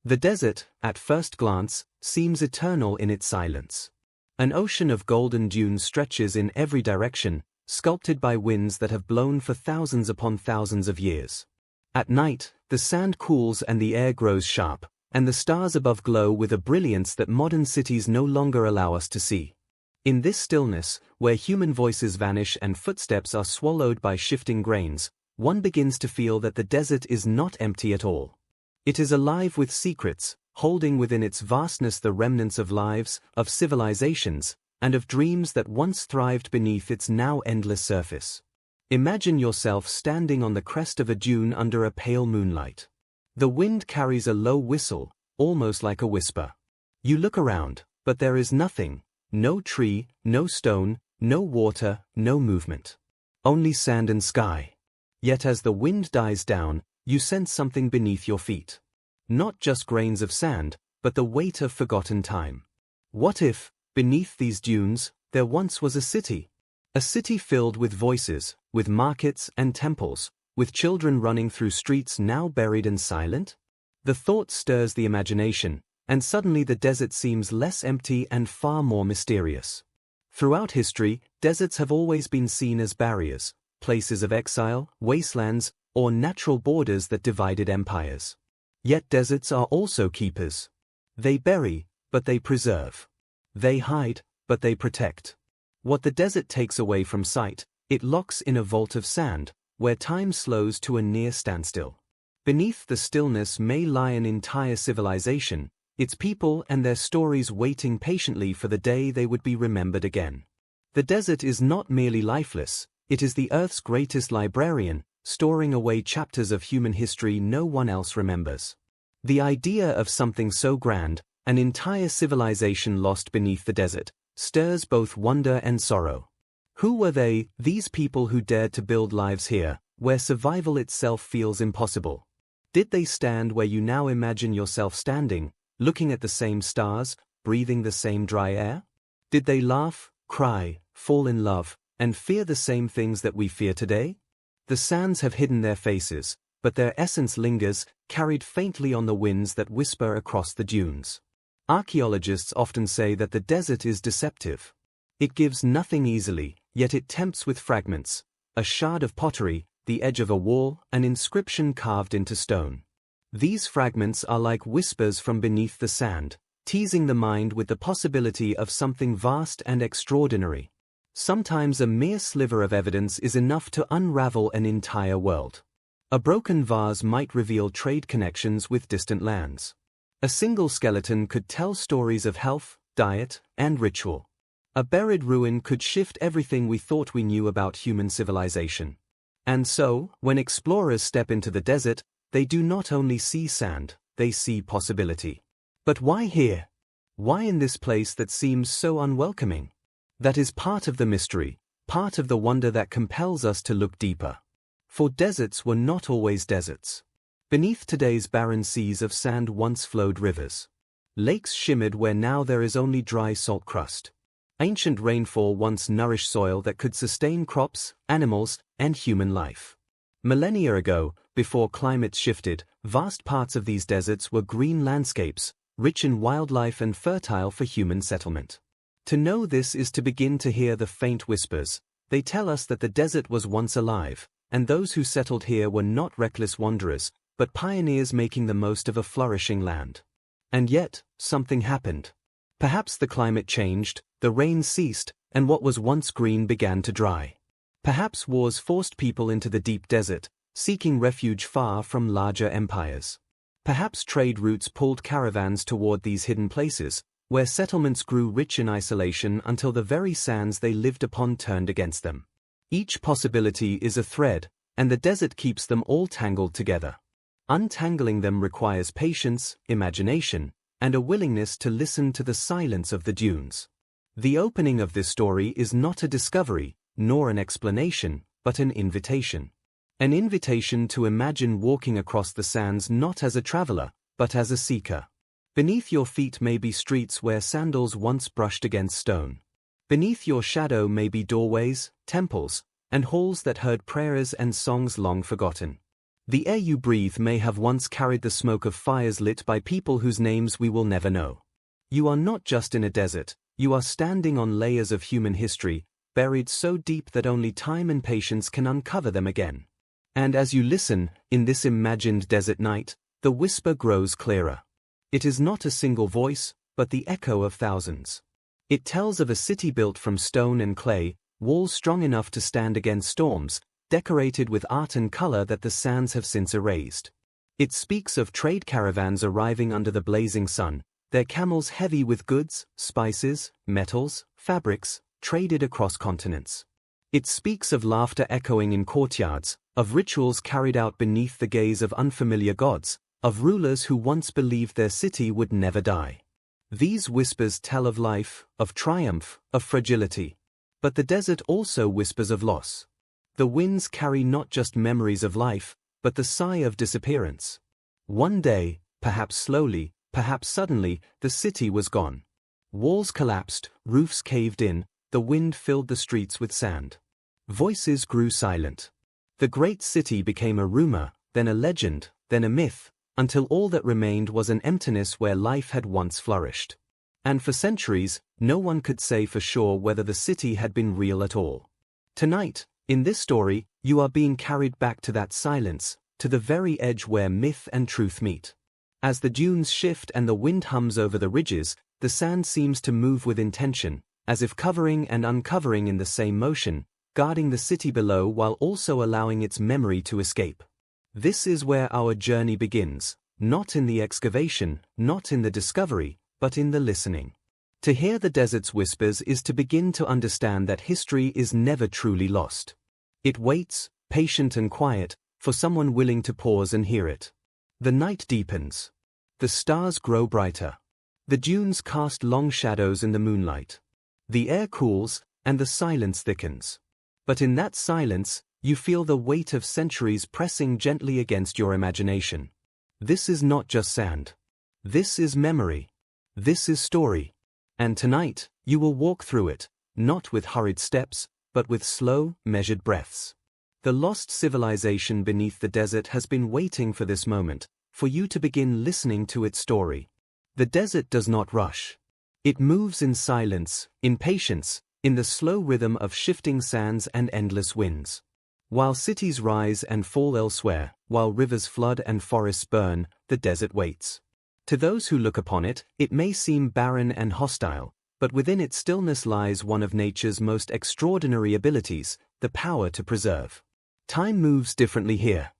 The desert, at first glance, seems eternal in its silence. An ocean of golden dunes stretches in every direction, sculpted by winds that have blown for thousands upon thousands of years. At night, the sand cools and the air grows sharp, and the stars above glow with a brilliance that modern cities no longer allow us to see. In this stillness, where human voices vanish and footsteps are swallowed by shifting grains, one begins to feel that the desert is not empty at all. It is alive with secrets, holding within its vastness the remnants of lives, of civilizations, and of dreams that once thrived beneath its now endless surface. Imagine yourself standing on the crest of a dune under a pale moonlight. The wind carries a low whistle, almost like a whisper. You look around, but there is nothing, no tree, no stone, no water, no movement. Only sand and sky. Yet as the wind dies down, you sense something beneath your feet. Not just grains of sand, but the weight of forgotten time. What if, beneath these dunes, there once was a city? A city filled with voices, with markets and temples, with children running through streets now buried and silent? The thought stirs the imagination, and suddenly the desert seems less empty and far more mysterious. Throughout history, deserts have always been seen as barriers, places of exile, wastelands, or natural borders that divided empires. Yet deserts are also keepers. They bury, but they preserve. They hide, but they protect. What the desert takes away from sight, it locks in a vault of sand, where time slows to a near standstill. Beneath the stillness may lie an entire civilization, its people and their stories waiting patiently for the day they would be remembered again. The desert is not merely lifeless, it is the Earth's greatest librarian, storing away chapters of human history no one else remembers. The idea of something so grand, an entire civilization lost beneath the desert, stirs both wonder and sorrow. Who were they, these people who dared to build lives here, where survival itself feels impossible? Did they stand where you now imagine yourself standing, looking at the same stars, breathing the same dry air? Did they laugh, cry, fall in love, and fear the same things that we fear today? The sands have hidden their faces, but their essence lingers, carried faintly on the winds that whisper across the dunes. Archaeologists often say that the desert is deceptive. It gives nothing easily, yet it tempts with fragments, a shard of pottery, the edge of a wall, an inscription carved into stone. These fragments are like whispers from beneath the sand, teasing the mind with the possibility of something vast and extraordinary. Sometimes a mere sliver of evidence is enough to unravel an entire world. A broken vase might reveal trade connections with distant lands. A single skeleton could tell stories of health, diet, and ritual. A buried ruin could shift everything we thought we knew about human civilization. And so, when explorers step into the desert, they do not only see sand, they see possibility. But why here? Why in this place that seems so unwelcoming? That is part of the mystery, part of the wonder that compels us to look deeper. For deserts were not always deserts. Beneath today's barren seas of sand once flowed rivers. Lakes shimmered where now there is only dry salt crust. Ancient rainfall once nourished soil that could sustain crops, animals, and human life. Millennia ago, before climates shifted, vast parts of these deserts were green landscapes, rich in wildlife and fertile for human settlement. To know this is to begin to hear the faint whispers. They tell us that the desert was once alive, and those who settled here were not reckless wanderers, but pioneers making the most of a flourishing land. And yet, something happened. Perhaps the climate changed, the rain ceased, and what was once green began to dry. Perhaps wars forced people into the deep desert, seeking refuge far from larger empires. Perhaps trade routes pulled caravans toward these hidden places, where settlements grew rich in isolation until the very sands they lived upon turned against them. Each possibility is a thread, and the desert keeps them all tangled together. Untangling them requires patience, imagination, and a willingness to listen to the silence of the dunes. The opening of this story is not a discovery, nor an explanation, but an invitation. An invitation to imagine walking across the sands not as a traveler, but as a seeker. Beneath your feet may be streets where sandals once brushed against stone. Beneath your shadow may be doorways, temples, and halls that heard prayers and songs long forgotten. The air you breathe may have once carried the smoke of fires lit by people whose names we will never know. You are not just in a desert, you are standing on layers of human history, buried so deep that only time and patience can uncover them again. And as you listen, in this imagined desert night, the whisper grows clearer. It is not a single voice, but the echo of thousands. It tells of a city built from stone and clay, walls strong enough to stand against storms, decorated with art and color that the sands have since erased. It speaks of trade caravans arriving under the blazing sun, their camels heavy with goods, spices, metals, fabrics, traded across continents. It speaks of laughter echoing in courtyards, of rituals carried out beneath the gaze of unfamiliar gods, of rulers who once believed their city would never die. These whispers tell of life, of triumph, of fragility. But the desert also whispers of loss. The winds carry not just memories of life, but the sigh of disappearance. One day, perhaps slowly, perhaps suddenly, the city was gone. Walls collapsed, roofs caved in, the wind filled the streets with sand. Voices grew silent. The great city became a rumor, then a legend, then a myth, until all that remained was an emptiness where life had once flourished. And for centuries, no one could say for sure whether the city had been real at all. Tonight, in this story, you are being carried back to that silence, to the very edge where myth and truth meet. As the dunes shift and the wind hums over the ridges, the sand seems to move with intention, as if covering and uncovering in the same motion, guarding the city below while also allowing its memory to escape. This is where our journey begins, not in the excavation, not in the discovery, but in the listening. To hear the desert's whispers is to begin to understand that history is never truly lost. It waits, patient and quiet, for someone willing to pause and hear it. The night deepens. The stars grow brighter. The dunes cast long shadows in the moonlight. The air cools, and the silence thickens. But in that silence, you feel the weight of centuries pressing gently against your imagination. This is not just sand. This is memory. This is story. And tonight, you will walk through it, not with hurried steps, but with slow, measured breaths. The lost civilization beneath the desert has been waiting for this moment, for you to begin listening to its story. The desert does not rush. It moves in silence, in patience, in the slow rhythm of shifting sands and endless winds. While cities rise and fall elsewhere, while rivers flood and forests burn, the desert waits. To those who look upon it, it may seem barren and hostile, but within its stillness lies one of nature's most extraordinary abilities, the power to preserve. Time moves differently here.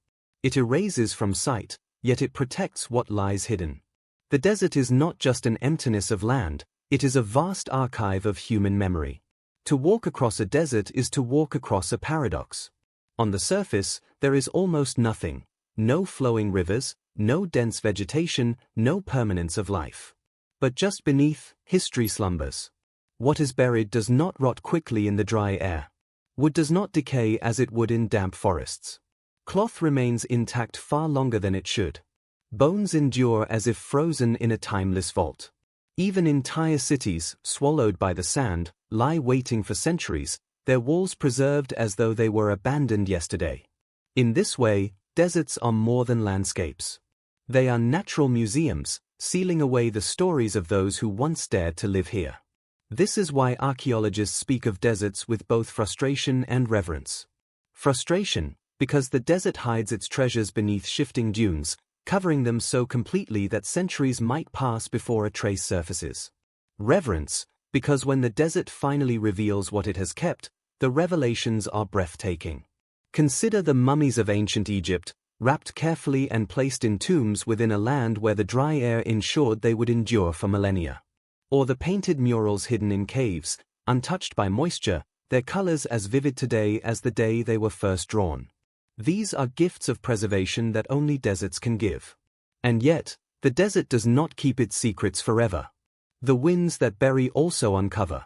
It erases from sight, yet it protects what lies hidden. The desert is not just an emptiness of land, it is a vast archive of human memory. To walk across a desert is to walk across a paradox. On the surface, there is almost nothing, no flowing rivers, no dense vegetation, no permanence of life. But just beneath, history slumbers. What is buried does not rot quickly in the dry air. Wood does not decay as it would in damp forests. Cloth remains intact far longer than it should. Bones endure as if frozen in a timeless vault. Even entire cities, swallowed by the sand, lie waiting for centuries, their walls preserved as though they were abandoned yesterday. In this way, deserts are more than landscapes. They are natural museums, sealing away the stories of those who once dared to live here. This is why archaeologists speak of deserts with both frustration and reverence. Frustration, because the desert hides its treasures beneath shifting dunes, covering them so completely that centuries might pass before a trace surfaces. Reverence, because when the desert finally reveals what it has kept, the revelations are breathtaking. Consider the mummies of ancient Egypt, wrapped carefully and placed in tombs within a land where the dry air ensured they would endure for millennia. Or the painted murals hidden in caves, untouched by moisture, their colors as vivid today as the day they were first drawn. These are gifts of preservation that only deserts can give. And yet, the desert does not keep its secrets forever. The winds that bury also uncover.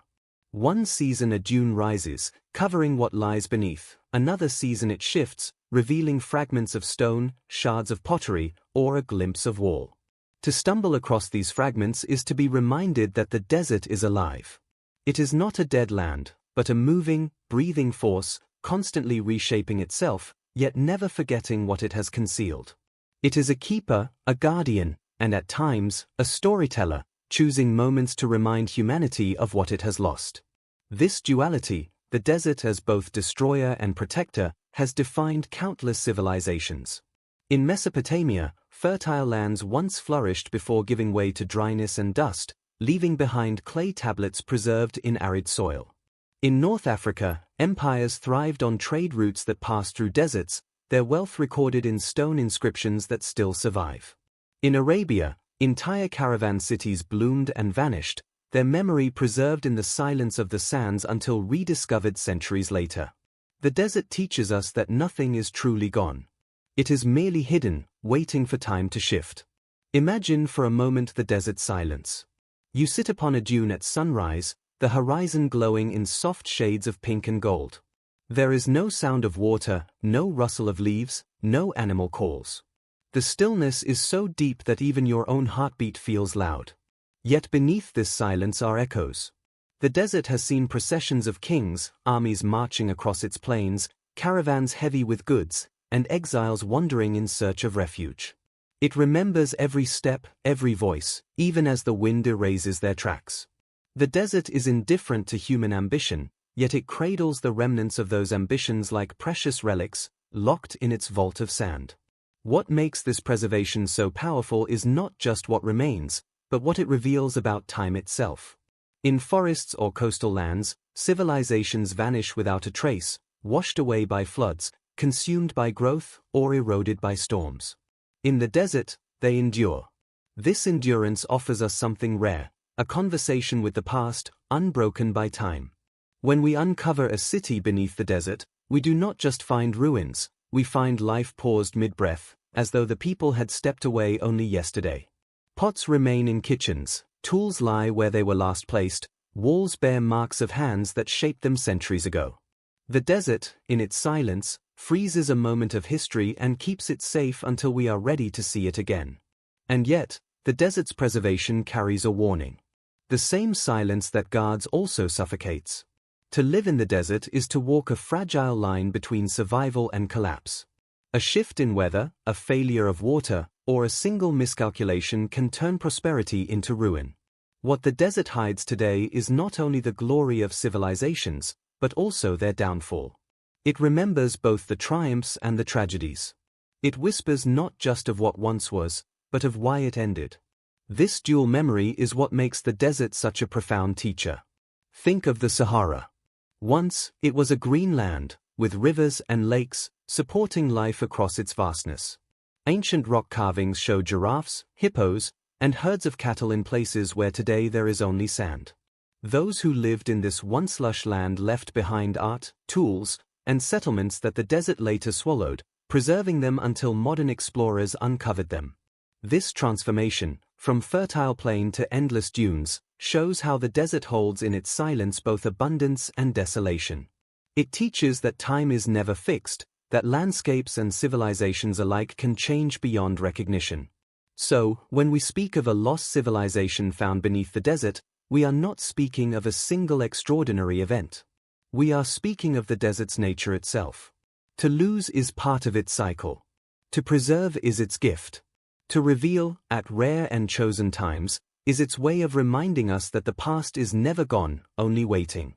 One season a dune rises, covering what lies beneath, another season it shifts, revealing fragments of stone, shards of pottery, or a glimpse of wall. To stumble across these fragments is to be reminded that the desert is alive. It is not a dead land, but a moving, breathing force, constantly reshaping itself, yet never forgetting what it has concealed. It is a keeper, a guardian, and at times, a storyteller, choosing moments to remind humanity of what it has lost. This duality, the desert as both destroyer and protector, has defined countless civilizations. In Mesopotamia, fertile lands once flourished before giving way to dryness and dust, leaving behind clay tablets preserved in arid soil. In North Africa, empires thrived on trade routes that passed through deserts, their wealth recorded in stone inscriptions that still survive. In Arabia, entire caravan cities bloomed and vanished, their memory preserved in the silence of the sands until rediscovered centuries later. The desert teaches us that nothing is truly gone. It is merely hidden, waiting for time to shift. Imagine for a moment the desert silence. You sit upon a dune at sunrise, the horizon glowing in soft shades of pink and gold. There is no sound of water, no rustle of leaves, no animal calls. The stillness is so deep that even your own heartbeat feels loud. Yet beneath this silence are echoes. The desert has seen processions of kings, armies marching across its plains, caravans heavy with goods, and exiles wandering in search of refuge. It remembers every step, every voice, even as the wind erases their tracks. The desert is indifferent to human ambition, yet it cradles the remnants of those ambitions like precious relics, locked in its vault of sand. What makes this preservation so powerful is not just what remains, but what it reveals about time itself. In forests or coastal lands, civilizations vanish without a trace, washed away by floods, consumed by growth, or eroded by storms. In the desert, they endure. This endurance offers us something rare, a conversation with the past, unbroken by time. When we uncover a city beneath the desert, we do not just find ruins, we find life paused mid-breath, as though the people had stepped away only yesterday. Pots remain in kitchens, tools lie where they were last placed, walls bear marks of hands that shaped them centuries ago. The desert, in its silence, freezes a moment of history and keeps it safe until we are ready to see it again. And yet, the desert's preservation carries a warning. The same silence that guards also suffocates. To live in the desert is to walk a fragile line between survival and collapse. A shift in weather, a failure of water, or a single miscalculation can turn prosperity into ruin. What the desert hides today is not only the glory of civilizations, but also their downfall. It remembers both the triumphs and the tragedies. It whispers not just of what once was, but of why it ended. This dual memory is what makes the desert such a profound teacher. Think of the Sahara. Once, it was a green land, with rivers and lakes, supporting life across its vastness. Ancient rock carvings show giraffes, hippos, and herds of cattle in places where today there is only sand. Those who lived in this once lush land left behind art, tools, and settlements that the desert later swallowed, preserving them until modern explorers uncovered them. This transformation, from fertile plain to endless dunes, shows how the desert holds in its silence both abundance and desolation. It teaches that time is never fixed, that landscapes and civilizations alike can change beyond recognition. So, when we speak of a lost civilization found beneath the desert, we are not speaking of a single extraordinary event. We are speaking of the desert's nature itself. To lose is part of its cycle. To preserve is its gift. To reveal, at rare and chosen times, is its way of reminding us that the past is never gone, only waiting.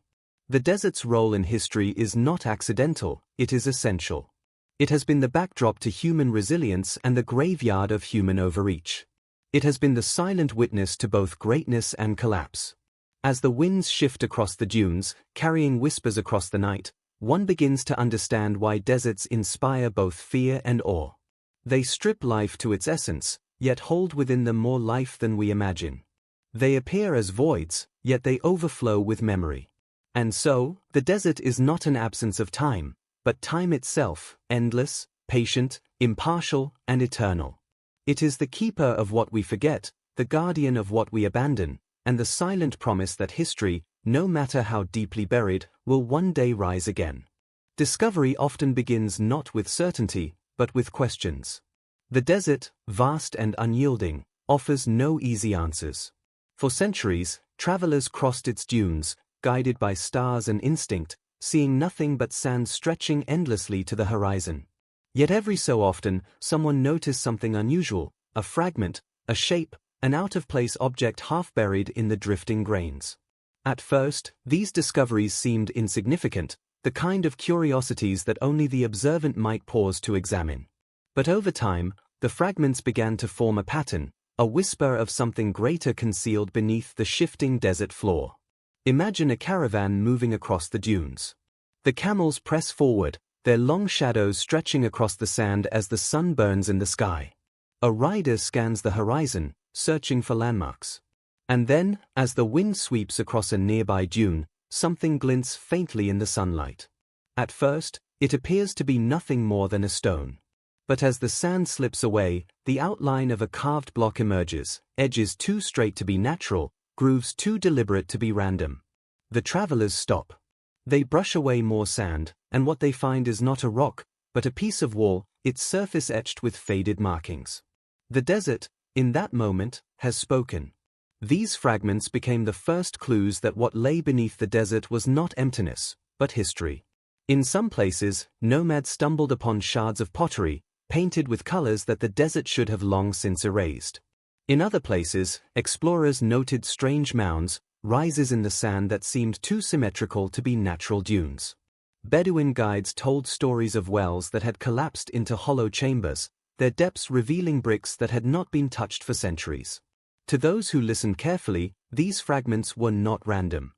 The desert's role in history is not accidental, it is essential. It has been the backdrop to human resilience and the graveyard of human overreach. It has been the silent witness to both greatness and collapse. As the winds shift across the dunes, carrying whispers across the night, one begins to understand why deserts inspire both fear and awe. They strip life to its essence, yet hold within them more life than we imagine. They appear as voids, yet they overflow with memory. And so, the desert is not an absence of time, but time itself, endless, patient, impartial, and eternal. It is the keeper of what we forget, the guardian of what we abandon, and the silent promise that history, no matter how deeply buried, will one day rise again. Discovery often begins not with certainty, but with questions. The desert, vast and unyielding, offers no easy answers. For centuries, travelers crossed its dunes, guided by stars and instinct, seeing nothing but sand stretching endlessly to the horizon. Yet every so often, someone noticed something unusual, a fragment, a shape, an out-of-place object half buried in the drifting grains. At first, these discoveries seemed insignificant, the kind of curiosities that only the observant might pause to examine. But over time, the fragments began to form a pattern, a whisper of something greater concealed beneath the shifting desert floor. Imagine a caravan moving across the dunes. The camels press forward, their long shadows stretching across the sand as the sun burns in the sky. A rider scans the horizon, searching for landmarks. And then, as the wind sweeps across a nearby dune, something glints faintly in the sunlight. At first, it appears to be nothing more than a stone. But as the sand slips away, the outline of a carved block emerges, edges too straight to be natural, grooves too deliberate to be random. The travelers stop. They brush away more sand, and what they find is not a rock, but a piece of wall, its surface etched with faded markings. The desert, in that moment, has spoken. These fragments became the first clues that what lay beneath the desert was not emptiness, but history. In some places, nomads stumbled upon shards of pottery, painted with colors that the desert should have long since erased. In other places, explorers noted strange mounds, rises in the sand that seemed too symmetrical to be natural dunes. Bedouin guides told stories of wells that had collapsed into hollow chambers, their depths revealing bricks that had not been touched for centuries. To those who listened carefully, these fragments were not random.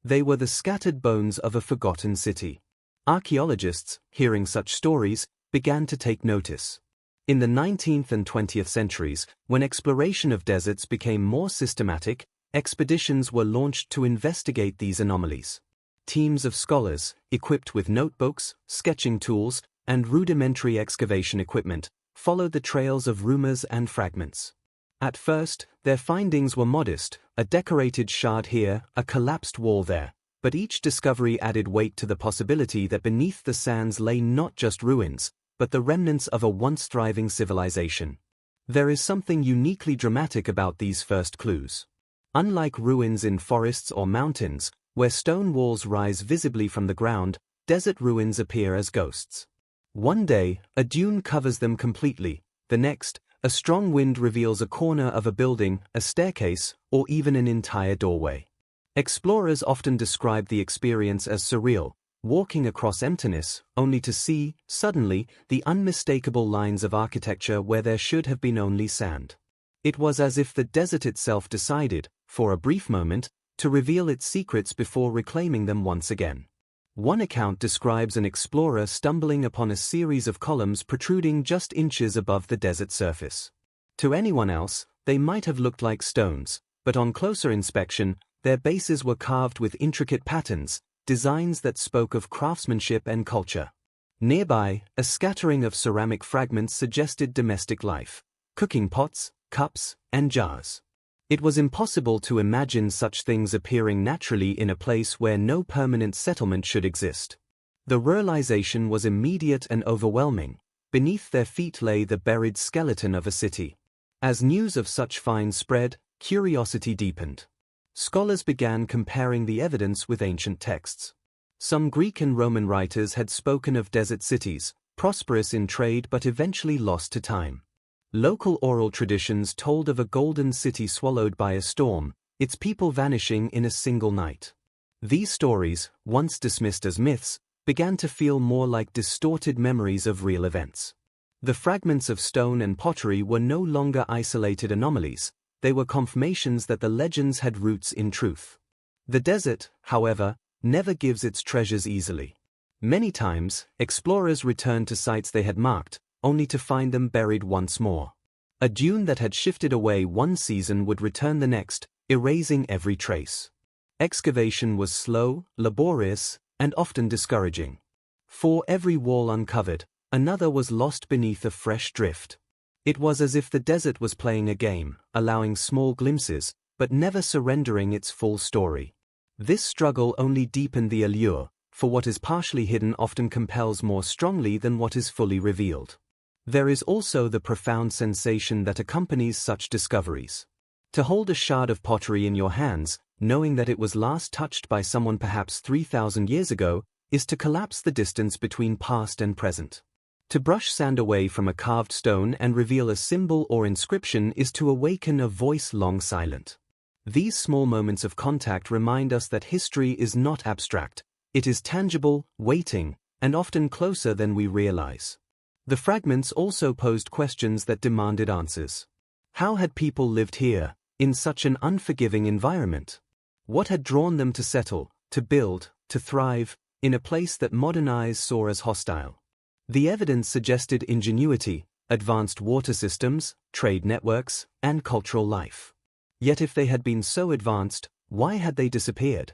They were the scattered bones of a forgotten city. Archaeologists, hearing such stories, began to take notice. In the 19th and 20th centuries, when exploration of deserts became more systematic, expeditions were launched to investigate these anomalies. Teams of scholars, equipped with notebooks, sketching tools, and rudimentary excavation equipment, followed the trails of rumors and fragments. At first, their findings were modest, a decorated shard here, a collapsed wall there, but each discovery added weight to the possibility that beneath the sands lay not just ruins, but the remnants of a once thriving civilization. There is something uniquely dramatic about these first clues. Unlike ruins in forests or mountains, where stone walls rise visibly from the ground, desert ruins appear as ghosts. One day, a dune covers them completely, the next, a strong wind reveals a corner of a building, a staircase, or even an entire doorway. Explorers often describe the experience as surreal, walking across emptiness, only to see, suddenly, the unmistakable lines of architecture where there should have been only sand. It was as if the desert itself decided, for a brief moment, to reveal its secrets before reclaiming them once again. One account describes an explorer stumbling upon a series of columns protruding just inches above the desert surface. To anyone else, they might have looked like stones, but on closer inspection, their bases were carved with intricate patterns, designs that spoke of craftsmanship and culture. Nearby, a scattering of ceramic fragments suggested domestic life: cooking pots, cups, and jars. It was impossible to imagine such things appearing naturally in a place where no permanent settlement should exist. The realization was immediate and overwhelming. Beneath their feet lay the buried skeleton of a city. As news of such finds spread, curiosity deepened. Scholars began comparing the evidence with ancient texts. Some Greek and Roman writers had spoken of desert cities, prosperous in trade but eventually lost to time. Local oral traditions told of a golden city swallowed by a storm, its people vanishing in a single night. These stories, once dismissed as myths, began to feel more like distorted memories of real events. The fragments of stone and pottery were no longer isolated anomalies, they were confirmations that the legends had roots in truth. The desert, however, never gives its treasures easily. Many times, explorers returned to sites they had marked, only to find them buried once more. A dune that had shifted away one season would return the next, erasing every trace. Excavation was slow, laborious, and often discouraging. For every wall uncovered, another was lost beneath a fresh drift. It was as if the desert was playing a game, allowing small glimpses, but never surrendering its full story. This struggle only deepened the allure, for what is partially hidden often compels more strongly than what is fully revealed. There is also the profound sensation that accompanies such discoveries. To hold a shard of pottery in your hands, knowing that it was last touched by someone perhaps 3,000 years ago, is to collapse the distance between past and present. To brush sand away from a carved stone and reveal a symbol or inscription is to awaken a voice long silent. These small moments of contact remind us that history is not abstract, it is tangible, waiting, and often closer than we realize. The fragments also posed questions that demanded answers. How had people lived here, in such an unforgiving environment? What had drawn them to settle, to build, to thrive, in a place that modern eyes saw as hostile? The evidence suggested ingenuity, advanced water systems, trade networks, and cultural life. Yet if they had been so advanced, why had they disappeared?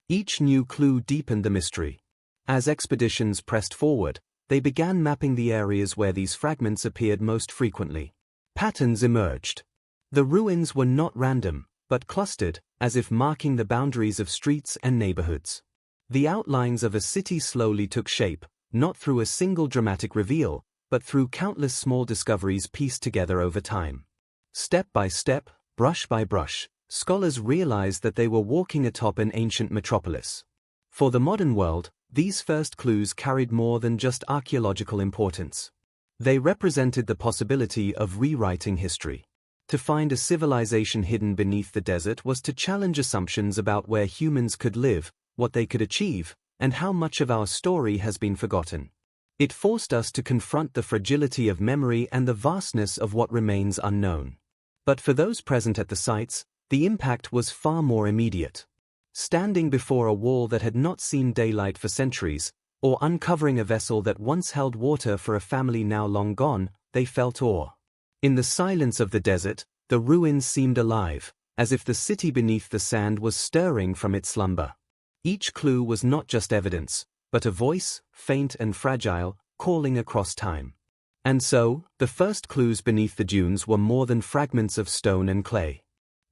Each new clue deepened the mystery. As expeditions pressed forward, they began mapping the areas where these fragments appeared most frequently. Patterns emerged. The ruins were not random, but clustered, as if marking the boundaries of streets and neighborhoods. The outlines of a city slowly took shape, not through a single dramatic reveal, but through countless small discoveries pieced together over time. Step by step, brush by brush, scholars realized that they were walking atop an ancient metropolis. For the modern world, these first clues carried more than just archaeological importance. They represented the possibility of rewriting history. To find a civilization hidden beneath the desert was to challenge assumptions about where humans could live, what they could achieve, and how much of our story has been forgotten. It forced us to confront the fragility of memory and the vastness of what remains unknown. But for those present at the sites, the impact was far more immediate. Standing before a wall that had not seen daylight for centuries, or uncovering a vessel that once held water for a family now long gone, they felt awe. In the silence of the desert, the ruins seemed alive, as if the city beneath the sand was stirring from its slumber. Each clue was not just evidence, but a voice, faint and fragile, calling across time. And so, the first clues beneath the dunes were more than fragments of stone and clay.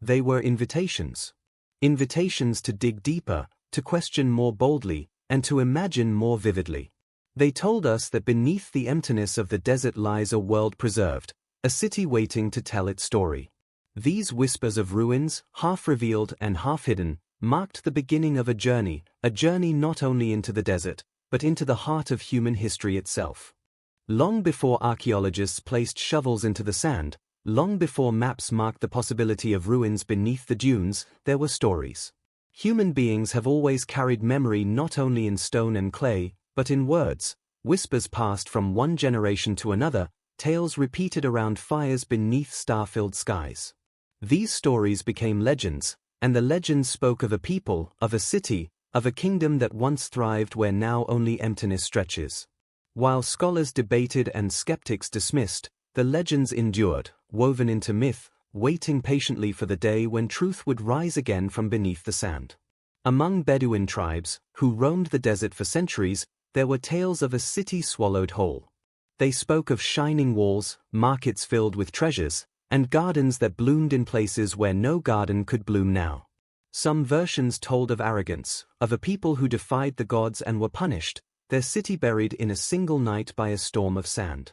They were invitations. Invitations to dig deeper, to question more boldly, and to imagine more vividly. They told us that beneath the emptiness of the desert lies a world preserved, a city waiting to tell its story. These whispers of ruins, half revealed and half hidden, marked the beginning of a journey not only into the desert, but into the heart of human history itself. Long before archaeologists placed shovels into the sand, long before maps marked the possibility of ruins beneath the dunes, there were stories. Human beings have always carried memory not only in stone and clay, but in words, whispers passed from one generation to another, tales repeated around fires beneath star-filled skies. These stories became legends, and the legends spoke of a people, of a city, of a kingdom that once thrived where now only emptiness stretches. While scholars debated and skeptics dismissed, the legends endured, woven into myth, waiting patiently for the day when truth would rise again from beneath the sand. Among Bedouin tribes, who roamed the desert for centuries, there were tales of a city swallowed whole. They spoke of shining walls, markets filled with treasures, and gardens that bloomed in places where no garden could bloom now. Some versions told of arrogance, of a people who defied the gods and were punished, their city buried in a single night by a storm of sand.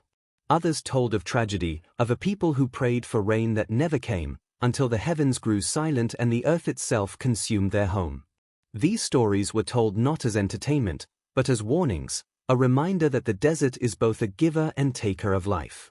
Others told of tragedy, of a people who prayed for rain that never came, until the heavens grew silent and the earth itself consumed their home. These stories were told not as entertainment, but as warnings, a reminder that the desert is both a giver and taker of life.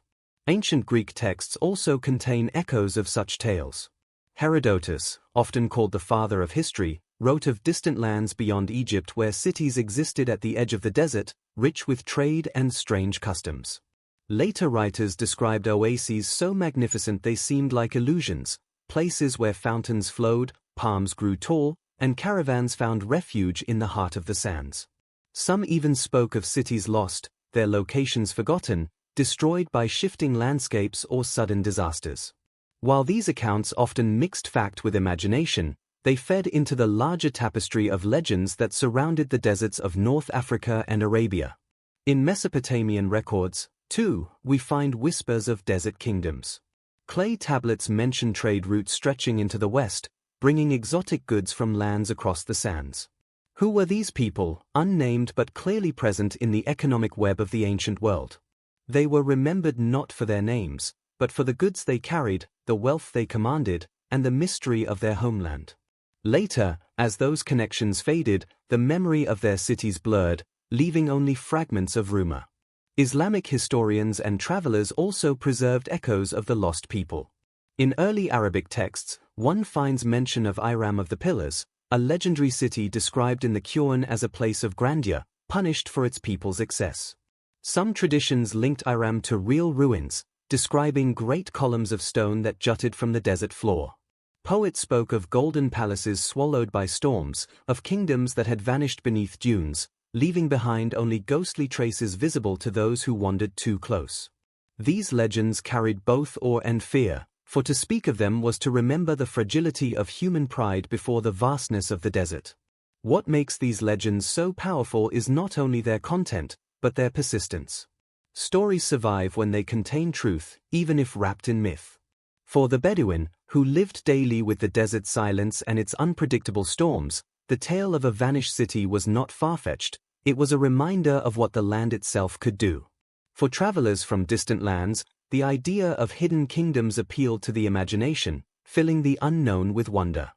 Ancient Greek texts also contain echoes of such tales. Herodotus, often called the father of history, wrote of distant lands beyond Egypt where cities existed at the edge of the desert, rich with trade and strange customs. Later writers described oases so magnificent they seemed like illusions, places where fountains flowed, palms grew tall, and caravans found refuge in the heart of the sands. Some even spoke of cities lost, their locations forgotten, destroyed by shifting landscapes or sudden disasters. While these accounts often mixed fact with imagination, they fed into the larger tapestry of legends that surrounded the deserts of North Africa and Arabia. In Mesopotamian records, too, we find whispers of desert kingdoms. Clay tablets mention trade routes stretching into the west, bringing exotic goods from lands across the sands. Who were these people, unnamed but clearly present in the economic web of the ancient world? They were remembered not for their names, but for the goods they carried, the wealth they commanded, and the mystery of their homeland. Later, as those connections faded, the memory of their cities blurred, leaving only fragments of rumor. Islamic historians and travelers also preserved echoes of the lost people. In early Arabic texts, one finds mention of Iram of the Pillars, a legendary city described in the Quran as a place of grandeur, punished for its people's excess. Some traditions linked Iram to real ruins, describing great columns of stone that jutted from the desert floor. Poets spoke of golden palaces swallowed by storms, of kingdoms that had vanished beneath dunes, leaving behind only ghostly traces visible to those who wandered too close. These legends carried both awe and fear, for to speak of them was to remember the fragility of human pride before the vastness of the desert. What makes these legends so powerful is not only their content, but their persistence. Stories survive when they contain truth, even if wrapped in myth. For the Bedouin, who lived daily with the desert's silence and its unpredictable storms, the tale of a vanished city was not far-fetched, it was a reminder of what the land itself could do. For travelers from distant lands, the idea of hidden kingdoms appealed to the imagination, filling the unknown with wonder.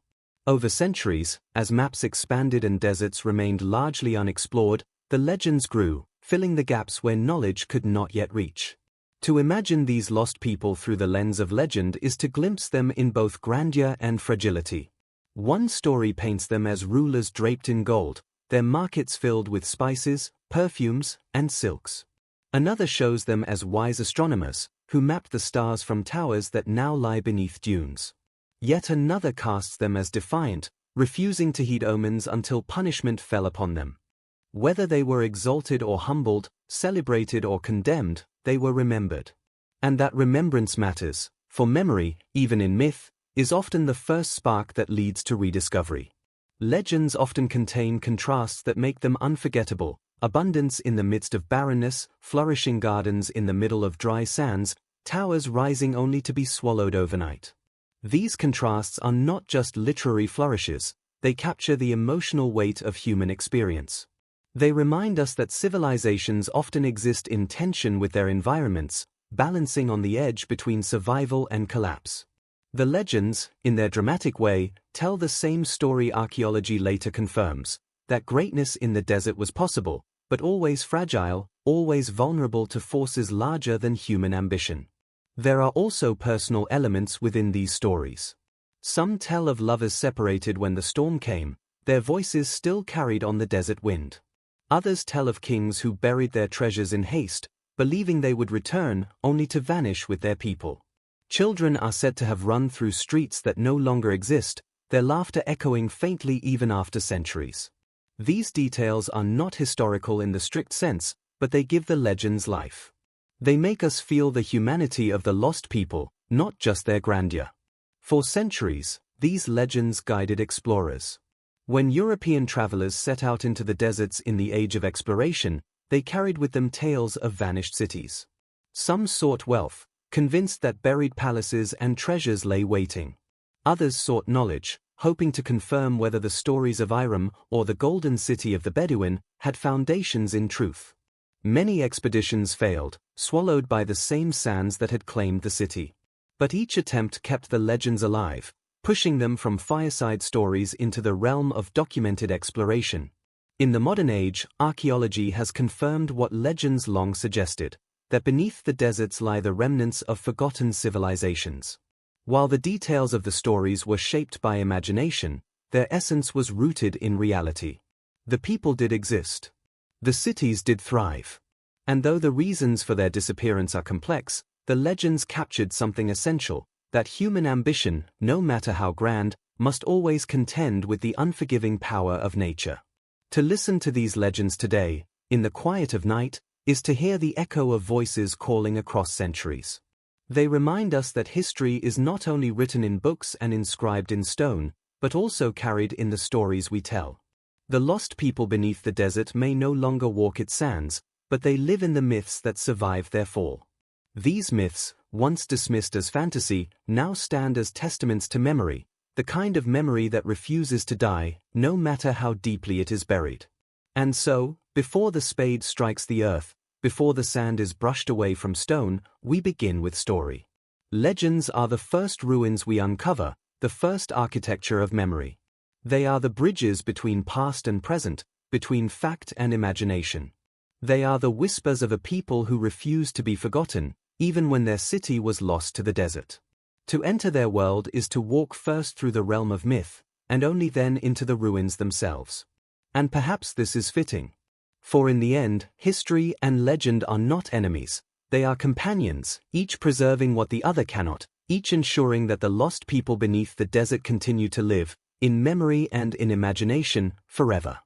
Over centuries, as maps expanded and deserts remained largely unexplored, the legends grew, filling the gaps where knowledge could not yet reach. To imagine these lost people through the lens of legend is to glimpse them in both grandeur and fragility. One story paints them as rulers draped in gold, their markets filled with spices, perfumes, and silks. Another shows them as wise astronomers, who mapped the stars from towers that now lie beneath dunes. Yet another casts them as defiant, refusing to heed omens until punishment fell upon them. Whether they were exalted or humbled, celebrated or condemned, they were remembered. And that remembrance matters, for memory, even in myth, is often the first spark that leads to rediscovery. Legends often contain contrasts that make them unforgettable: abundance in the midst of barrenness, flourishing gardens in the middle of dry sands, towers rising only to be swallowed overnight. These contrasts are not just literary flourishes, they capture the emotional weight of human experience. They remind us that civilizations often exist in tension with their environments, balancing on the edge between survival and collapse. The legends, in their dramatic way, tell the same story archaeology later confirms: that greatness in the desert was possible, but always fragile, always vulnerable to forces larger than human ambition. There are also personal elements within these stories. Some tell of lovers separated when the storm came, their voices still carried on the desert wind. Others tell of kings who buried their treasures in haste, believing they would return, only to vanish with their people. Children are said to have run through streets that no longer exist, their laughter echoing faintly even after centuries. These details are not historical in the strict sense, but they give the legends life. They make us feel the humanity of the lost people, not just their grandeur. For centuries, these legends guided explorers. When European travelers set out into the deserts in the age of exploration, they carried with them tales of vanished cities. Some sought wealth, convinced that buried palaces and treasures lay waiting. Others sought knowledge, hoping to confirm whether the stories of Iram or the Golden City of the Bedouin had foundations in truth. Many expeditions failed, swallowed by the same sands that had claimed the city. But each attempt kept the legends alive, pushing them from fireside stories into the realm of documented exploration. In the modern age, archaeology has confirmed what legends long suggested: that beneath the deserts lie the remnants of forgotten civilizations. While the details of the stories were shaped by imagination, their essence was rooted in reality. The people did exist. The cities did thrive. And though the reasons for their disappearance are complex, the legends captured something essential: that human ambition, no matter how grand, must always contend with the unforgiving power of nature. To listen to these legends today, in the quiet of night, is to hear the echo of voices calling across centuries. They remind us that history is not only written in books and inscribed in stone, but also carried in the stories we tell. The lost people beneath the desert may no longer walk its sands, but they live in the myths that survived their fall. These myths, once dismissed as fantasy, now stand as testaments to memory, the kind of memory that refuses to die, no matter how deeply it is buried. And so, before the spade strikes the earth, before the sand is brushed away from stone, we begin with story. Legends are the first ruins we uncover, the first architecture of memory. They are the bridges between past and present, between fact and imagination. They are the whispers of a people who refuse to be forgotten, even when their city was lost to the desert. To enter their world is to walk first through the realm of myth, and only then into the ruins themselves. And perhaps this is fitting. For in the end, history and legend are not enemies, they are companions, each preserving what the other cannot, each ensuring that the lost people beneath the desert continue to live, in memory and in imagination, forever.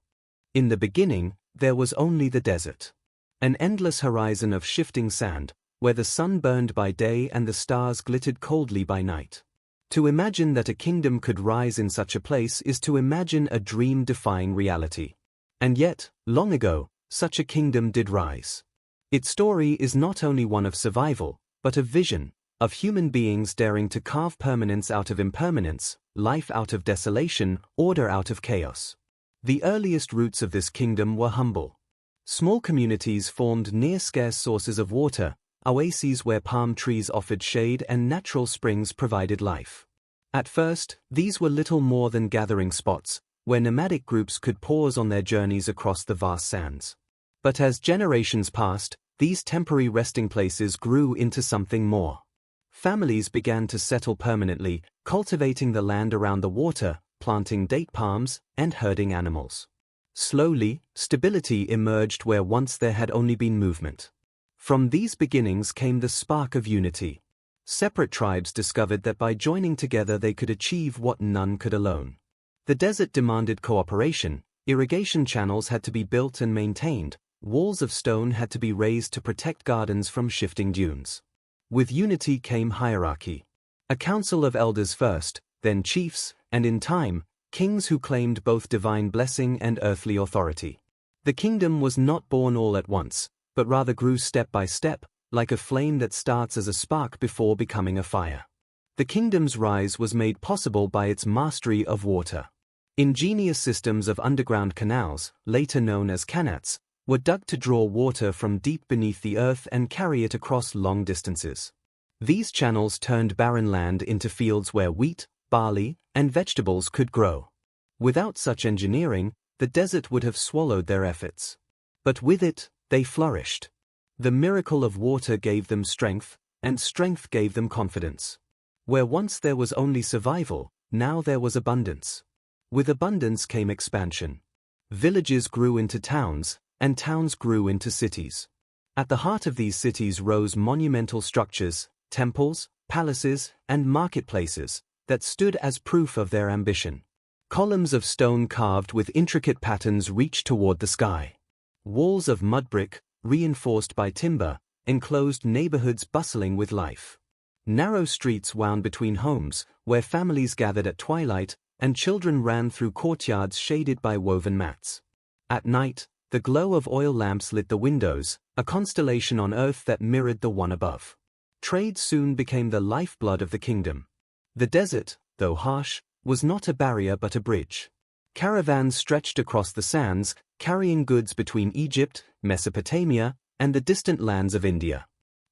In the beginning, there was only the desert. An endless horizon of shifting sand, where the sun burned by day and the stars glittered coldly by night. To imagine that a kingdom could rise in such a place is to imagine a dream defying reality. And yet, long ago, such a kingdom did rise. Its story is not only one of survival, but of vision, of human beings daring to carve permanence out of impermanence, life out of desolation, order out of chaos. The earliest roots of this kingdom were humble. Small communities formed near scarce sources of water, oases where palm trees offered shade and natural springs provided life. At first, these were little more than gathering spots, where nomadic groups could pause on their journeys across the vast sands. But as generations passed, these temporary resting places grew into something more. Families began to settle permanently, cultivating the land around the water, planting date palms, and herding animals. Slowly, stability emerged where once there had only been movement. From these beginnings came the spark of unity. Separate tribes discovered that by joining together they could achieve what none could alone. The desert demanded cooperation, irrigation channels had to be built and maintained, walls of stone had to be raised to protect gardens from shifting dunes. With unity came hierarchy. A council of elders first, then chiefs, and in time, kings who claimed both divine blessing and earthly authority. The kingdom was not born all at once, but rather grew step by step, like a flame that starts as a spark before becoming a fire. The kingdom's rise was made possible by its mastery of water. Ingenious systems of underground canals, later known as qanats, were dug to draw water from deep beneath the earth and carry it across long distances. These channels turned barren land into fields where wheat, barley, and vegetables could grow. Without such engineering, the desert would have swallowed their efforts. But with it, they flourished. The miracle of water gave them strength, and strength gave them confidence. Where once there was only survival, now there was abundance. With abundance came expansion. Villages grew into towns, and towns grew into cities. At the heart of these cities rose monumental structures, temples, palaces, and marketplaces, that stood as proof of their ambition. Columns of stone carved with intricate patterns reached toward the sky. Walls of mud brick, reinforced by timber, enclosed neighborhoods bustling with life. Narrow streets wound between homes, where families gathered at twilight, and children ran through courtyards shaded by woven mats. At night, the glow of oil lamps lit the windows, a constellation on earth that mirrored the one above. Trade soon became the lifeblood of the kingdom. The desert, though harsh, was not a barrier but a bridge. Caravans stretched across the sands, carrying goods between Egypt, Mesopotamia, and the distant lands of India.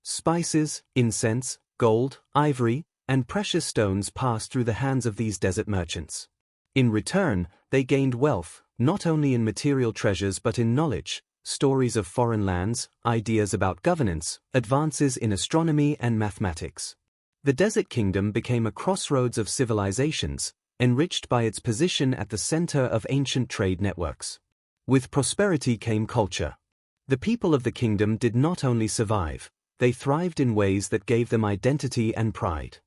Spices, incense, gold, ivory, and precious stones passed through the hands of these desert merchants. In return, they gained wealth, not only in material treasures but in knowledge, stories of foreign lands, ideas about governance, advances in astronomy and mathematics. The desert kingdom became a crossroads of civilizations, enriched by its position at the center of ancient trade networks. With prosperity came culture. The people of the kingdom did not only survive, they thrived in ways that gave them identity and pride.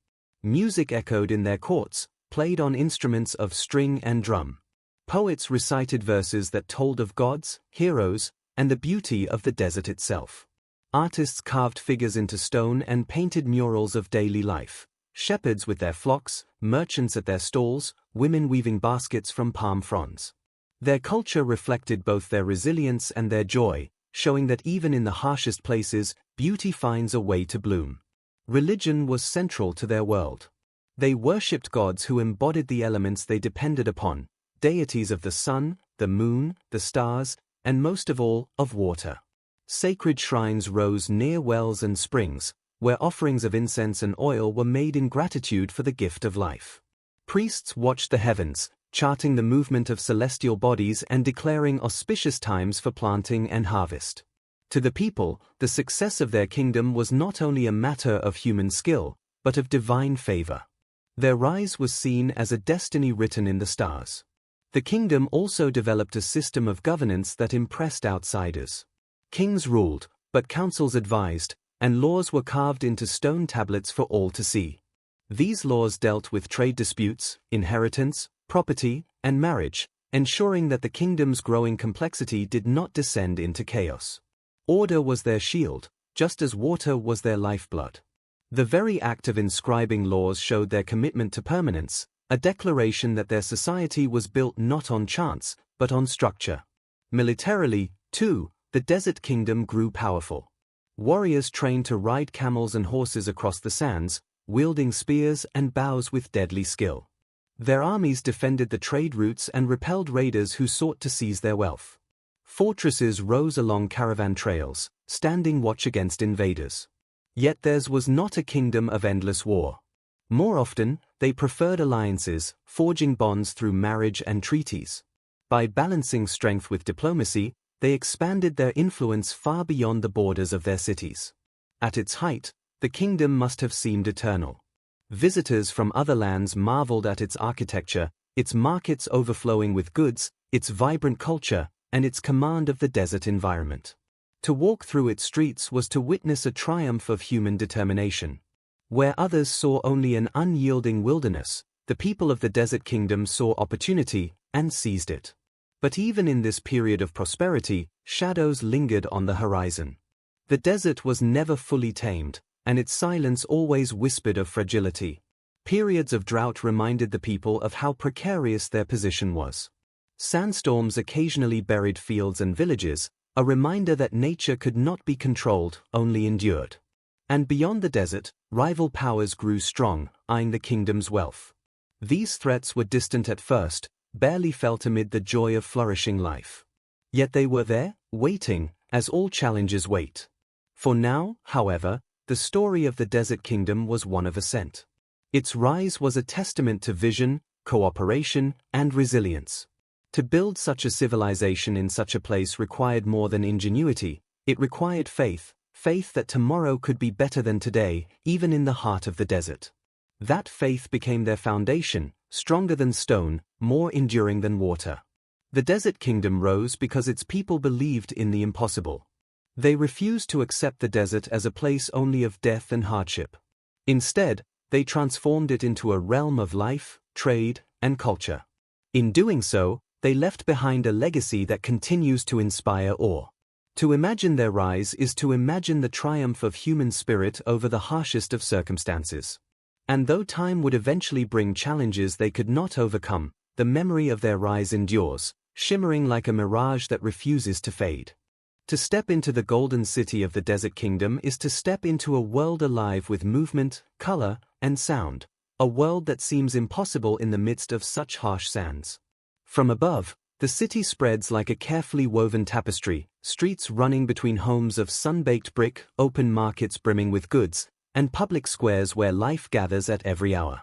Music echoed in their courts, played on instruments of string and drum. Poets recited verses that told of gods, heroes, and the beauty of the desert itself. Artists carved figures into stone and painted murals of daily life. Shepherds with their flocks, merchants at their stalls, women weaving baskets from palm fronds. Their culture reflected both their resilience and their joy, showing that even in the harshest places, beauty finds a way to bloom. Religion was central to their world. They worshipped gods who embodied the elements they depended upon, deities of the sun, the moon, the stars, and most of all, of water. Sacred shrines rose near wells and springs, where offerings of incense and oil were made in gratitude for the gift of life. Priests watched the heavens, charting the movement of celestial bodies and declaring auspicious times for planting and harvest. To the people, the success of their kingdom was not only a matter of human skill, but of divine favor. Their rise was seen as a destiny written in the stars. The kingdom also developed a system of governance that impressed outsiders. Kings ruled, but councils advised, and laws were carved into stone tablets for all to see. These laws dealt with trade disputes, inheritance, property, and marriage, ensuring that the kingdom's growing complexity did not descend into chaos. Order was their shield, just as water was their lifeblood. The very act of inscribing laws showed their commitment to permanence, a declaration that their society was built not on chance, but on structure. Militarily, too, the desert kingdom grew powerful. Warriors trained to ride camels and horses across the sands, wielding spears and bows with deadly skill. Their armies defended the trade routes and repelled raiders who sought to seize their wealth. Fortresses rose along caravan trails, standing watch against invaders. Yet theirs was not a kingdom of endless war. More often, they preferred alliances, forging bonds through marriage and treaties. By balancing strength with diplomacy, they expanded their influence far beyond the borders of their cities. At its height, the kingdom must have seemed eternal. Visitors from other lands marveled at its architecture, its markets overflowing with goods, its vibrant culture, and its command of the desert environment. To walk through its streets was to witness a triumph of human determination. Where others saw only an unyielding wilderness, the people of the desert kingdom saw opportunity and seized it. But even in this period of prosperity, shadows lingered on the horizon. The desert was never fully tamed, and its silence always whispered of fragility. Periods of drought reminded the people of how precarious their position was. Sandstorms occasionally buried fields and villages, a reminder that nature could not be controlled, only endured. And beyond the desert, rival powers grew strong, eyeing the kingdom's wealth. These threats were distant at first, barely felt amid the joy of flourishing life. Yet they were there, waiting, as all challenges wait. For now, however, the story of the desert kingdom was one of ascent. Its rise was a testament to vision, cooperation, and resilience. To build such a civilization in such a place required more than ingenuity, it required faith, faith that tomorrow could be better than today, even in the heart of the desert. That faith became their foundation, stronger than stone, more enduring than water. The desert kingdom rose because its people believed in the impossible. They refused to accept the desert as a place only of death and hardship. Instead, they transformed it into a realm of life, trade, and culture. In doing so, they left behind a legacy that continues to inspire awe. To imagine their rise is to imagine the triumph of human spirit over the harshest of circumstances. And though time would eventually bring challenges they could not overcome, the memory of their rise endures, shimmering like a mirage that refuses to fade. To step into the golden city of the desert kingdom is to step into a world alive with movement, color, and sound, a world that seems impossible in the midst of such harsh sands. From above, the city spreads like a carefully woven tapestry, streets running between homes of sun-baked brick, open markets brimming with goods, and public squares where life gathers at every hour.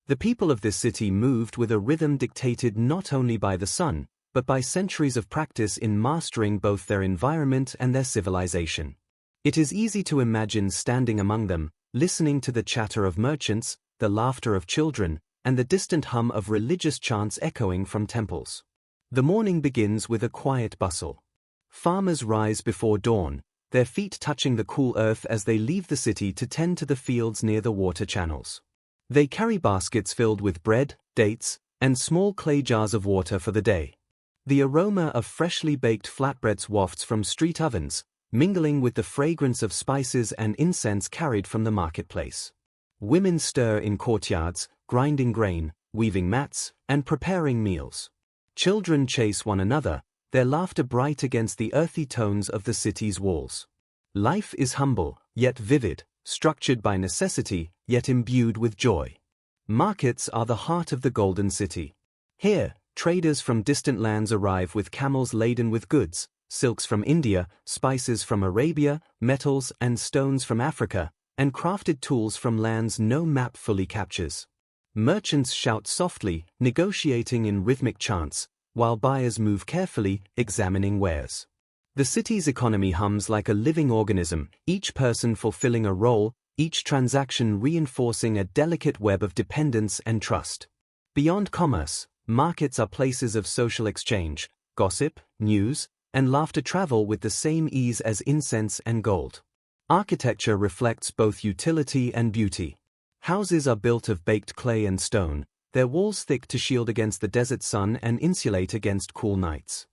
The people of this city moved with a rhythm dictated not only by the sun, but by centuries of practice in mastering both their environment and their civilization. It is easy to imagine standing among them, listening to the chatter of merchants, the laughter of children, and the distant hum of religious chants echoing from temples. The morning begins with a quiet bustle. Farmers rise before dawn, their feet touching the cool earth as they leave the city to tend to the fields near the water channels. They carry baskets filled with bread, dates, and small clay jars of water for the day. The aroma of freshly baked flatbreads wafts from street ovens, mingling with the fragrance of spices and incense carried from the marketplace. Women stir in courtyards, grinding grain, weaving mats, and preparing meals. Children chase one another, their laughter bright against the earthy tones of the city's walls. Life is humble, yet vivid, structured by necessity, yet imbued with joy. Markets are the heart of the Golden City. Here, traders from distant lands arrive with camels laden with goods, silks from India, spices from Arabia, metals and stones from Africa, and crafted tools from lands no map fully captures. Merchants shout softly, negotiating in rhythmic chants, while buyers move carefully, examining wares. The city's economy hums like a living organism, each person fulfilling a role, each transaction reinforcing a delicate web of dependence and trust. Beyond commerce, markets are places of social exchange, gossip, news, and laughter travel with the same ease as incense and gold. Architecture reflects both utility and beauty. Houses are built of baked clay and stone, their walls thick to shield against the desert sun and insulate against cool nights.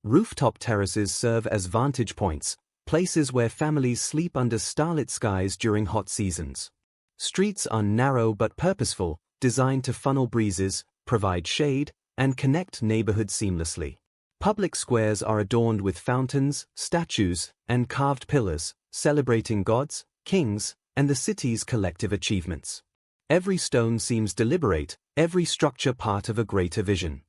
Rooftop terraces serve as vantage points, places where families sleep under starlit skies during hot seasons. Streets are narrow but purposeful, designed to funnel breezes, provide shade, and connect neighborhoods seamlessly. Public squares are adorned with fountains, statues, and carved pillars, celebrating gods, kings, and the city's collective achievements. Every stone seems deliberate, every structure part of a greater vision.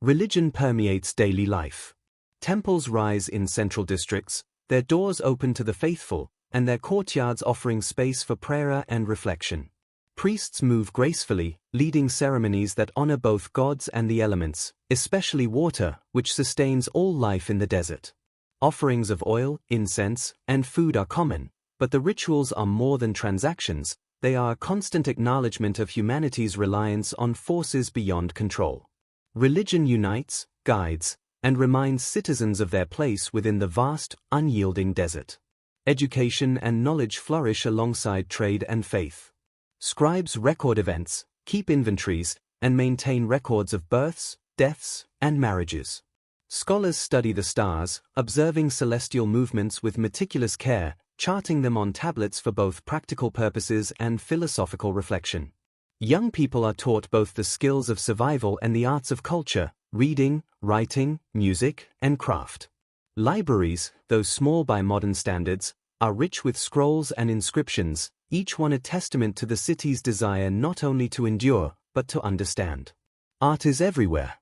Religion permeates daily life. Temples rise in central districts, their doors open to the faithful, and their courtyards offering space for prayer and reflection. Priests move gracefully, leading ceremonies that honor both gods and the elements, especially water, which sustains all life in the desert. Offerings of oil, incense, and food are common, but the rituals are more than transactions, they are a constant acknowledgement of humanity's reliance on forces beyond control. Religion unites, guides, and reminds citizens of their place within the vast, unyielding desert. Education and knowledge flourish alongside trade and faith. Scribes record events, keep inventories, and maintain records of births, deaths, and marriages. Scholars study the stars, observing celestial movements with meticulous care, charting them on tablets for both practical purposes and philosophical reflection. Young people are taught both the skills of survival and the arts of culture, reading, writing, music, and craft. Libraries, though small by modern standards, are rich with scrolls and inscriptions, each one a testament to the city's desire not only to endure, but to understand. Art is everywhere.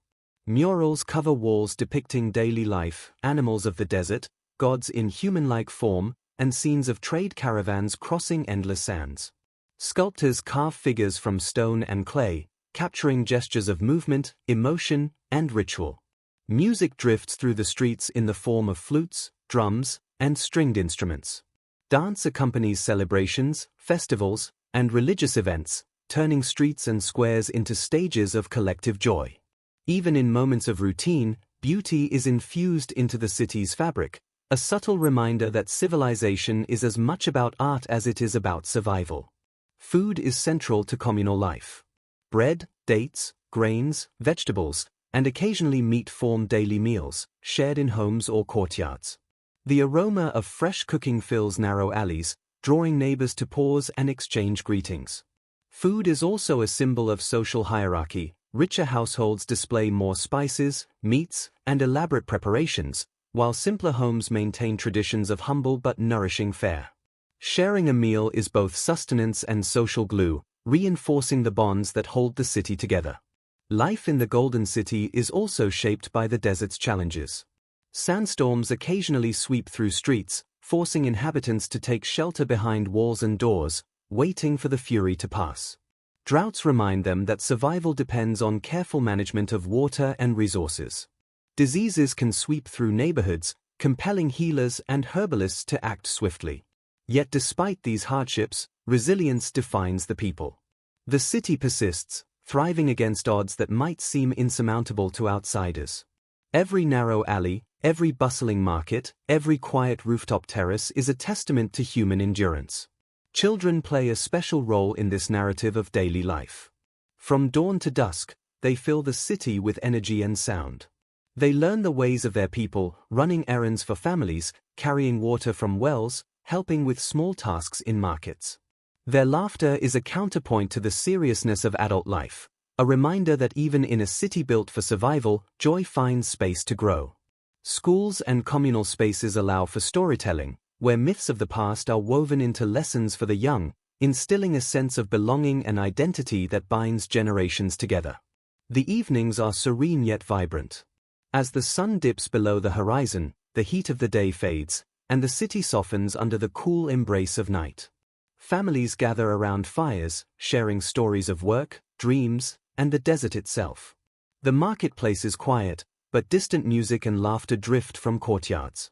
Murals cover walls depicting daily life, animals of the desert, gods in human-like form, and scenes of trade caravans crossing endless sands. Sculptors carve figures from stone and clay, capturing gestures of movement, emotion, and ritual. Music drifts through the streets in the form of flutes, drums, and stringed instruments. Dance accompanies celebrations, festivals, and religious events, turning streets and squares into stages of collective joy. Even in moments of routine, beauty is infused into the city's fabric, a subtle reminder that civilization is as much about art as it is about survival. Food is central to communal life. Bread, dates, grains, vegetables, and occasionally meat form daily meals, shared in homes or courtyards. The aroma of fresh cooking fills narrow alleys, drawing neighbors to pause and exchange greetings. Food is also a symbol of social hierarchy. Richer households display more spices, meats, and elaborate preparations, while simpler homes maintain traditions of humble but nourishing fare. Sharing a meal is both sustenance and social glue, reinforcing the bonds that hold the city together. Life in the Golden City is also shaped by the desert's challenges. Sandstorms occasionally sweep through streets, forcing inhabitants to take shelter behind walls and doors, waiting for the fury to pass. Droughts remind them that survival depends on careful management of water and resources. Diseases can sweep through neighborhoods, compelling healers and herbalists to act swiftly. Yet despite these hardships, resilience defines the people. The city persists, thriving against odds that might seem insurmountable to outsiders. Every narrow alley, every bustling market, every quiet rooftop terrace is a testament to human endurance. Children play a special role in this narrative of daily life. From dawn to dusk, they fill the city with energy and sound. They learn the ways of their people, running errands for families, carrying water from wells, helping with small tasks in markets. Their laughter is a counterpoint to the seriousness of adult life, a reminder that even in a city built for survival, joy finds space to grow. Schools and communal spaces allow for storytelling, where myths of the past are woven into lessons for the young, instilling a sense of belonging and identity that binds generations together. The evenings are serene yet vibrant. As the sun dips below the horizon, the heat of the day fades, and the city softens under the cool embrace of night. Families gather around fires, sharing stories of work, dreams, and the desert itself. The marketplace is quiet, but distant music and laughter drift from courtyards.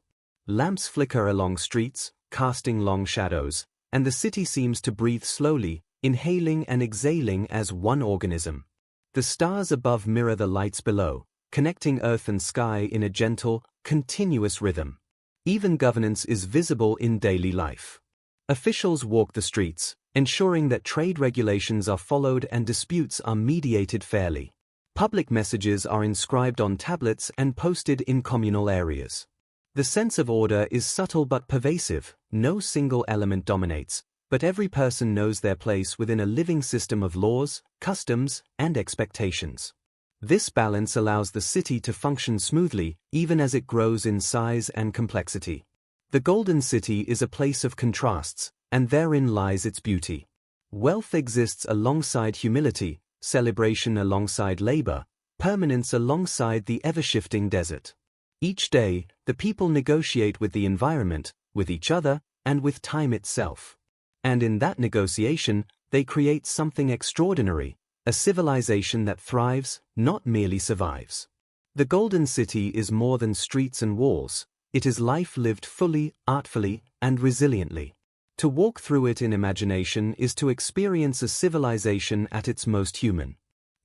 Lamps flicker along streets, casting long shadows, and the city seems to breathe slowly, inhaling and exhaling as one organism. The stars above mirror the lights below, connecting earth and sky in a gentle, continuous rhythm. Even governance is visible in daily life. Officials walk the streets, ensuring that trade regulations are followed and disputes are mediated fairly. Public messages are inscribed on tablets and posted in communal areas. The sense of order is subtle but pervasive. No single element dominates, but every person knows their place within a living system of laws, customs, and expectations. This balance allows the city to function smoothly, even as it grows in size and complexity. The Golden City is a place of contrasts, and therein lies its beauty. Wealth exists alongside humility, celebration alongside labor, permanence alongside the ever-shifting desert. Each day, the people negotiate with the environment, with each other, and with time itself. And in that negotiation, they create something extraordinary, a civilization that thrives, not merely survives. The Golden City is more than streets and walls. It is life lived fully, artfully, and resiliently. To walk through it in imagination is to experience a civilization at its most human.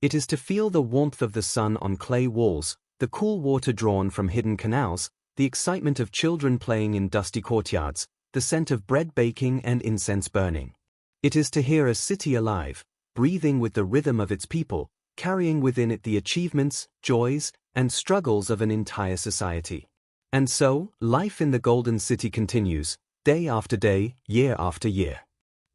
It is to feel the warmth of the sun on clay walls, the cool water drawn from hidden canals, the excitement of children playing in dusty courtyards, the scent of bread baking and incense burning. It is to hear a city alive, breathing with the rhythm of its people, carrying within it the achievements, joys, and struggles of an entire society. And so, life in the Golden City continues, day after day, year after year.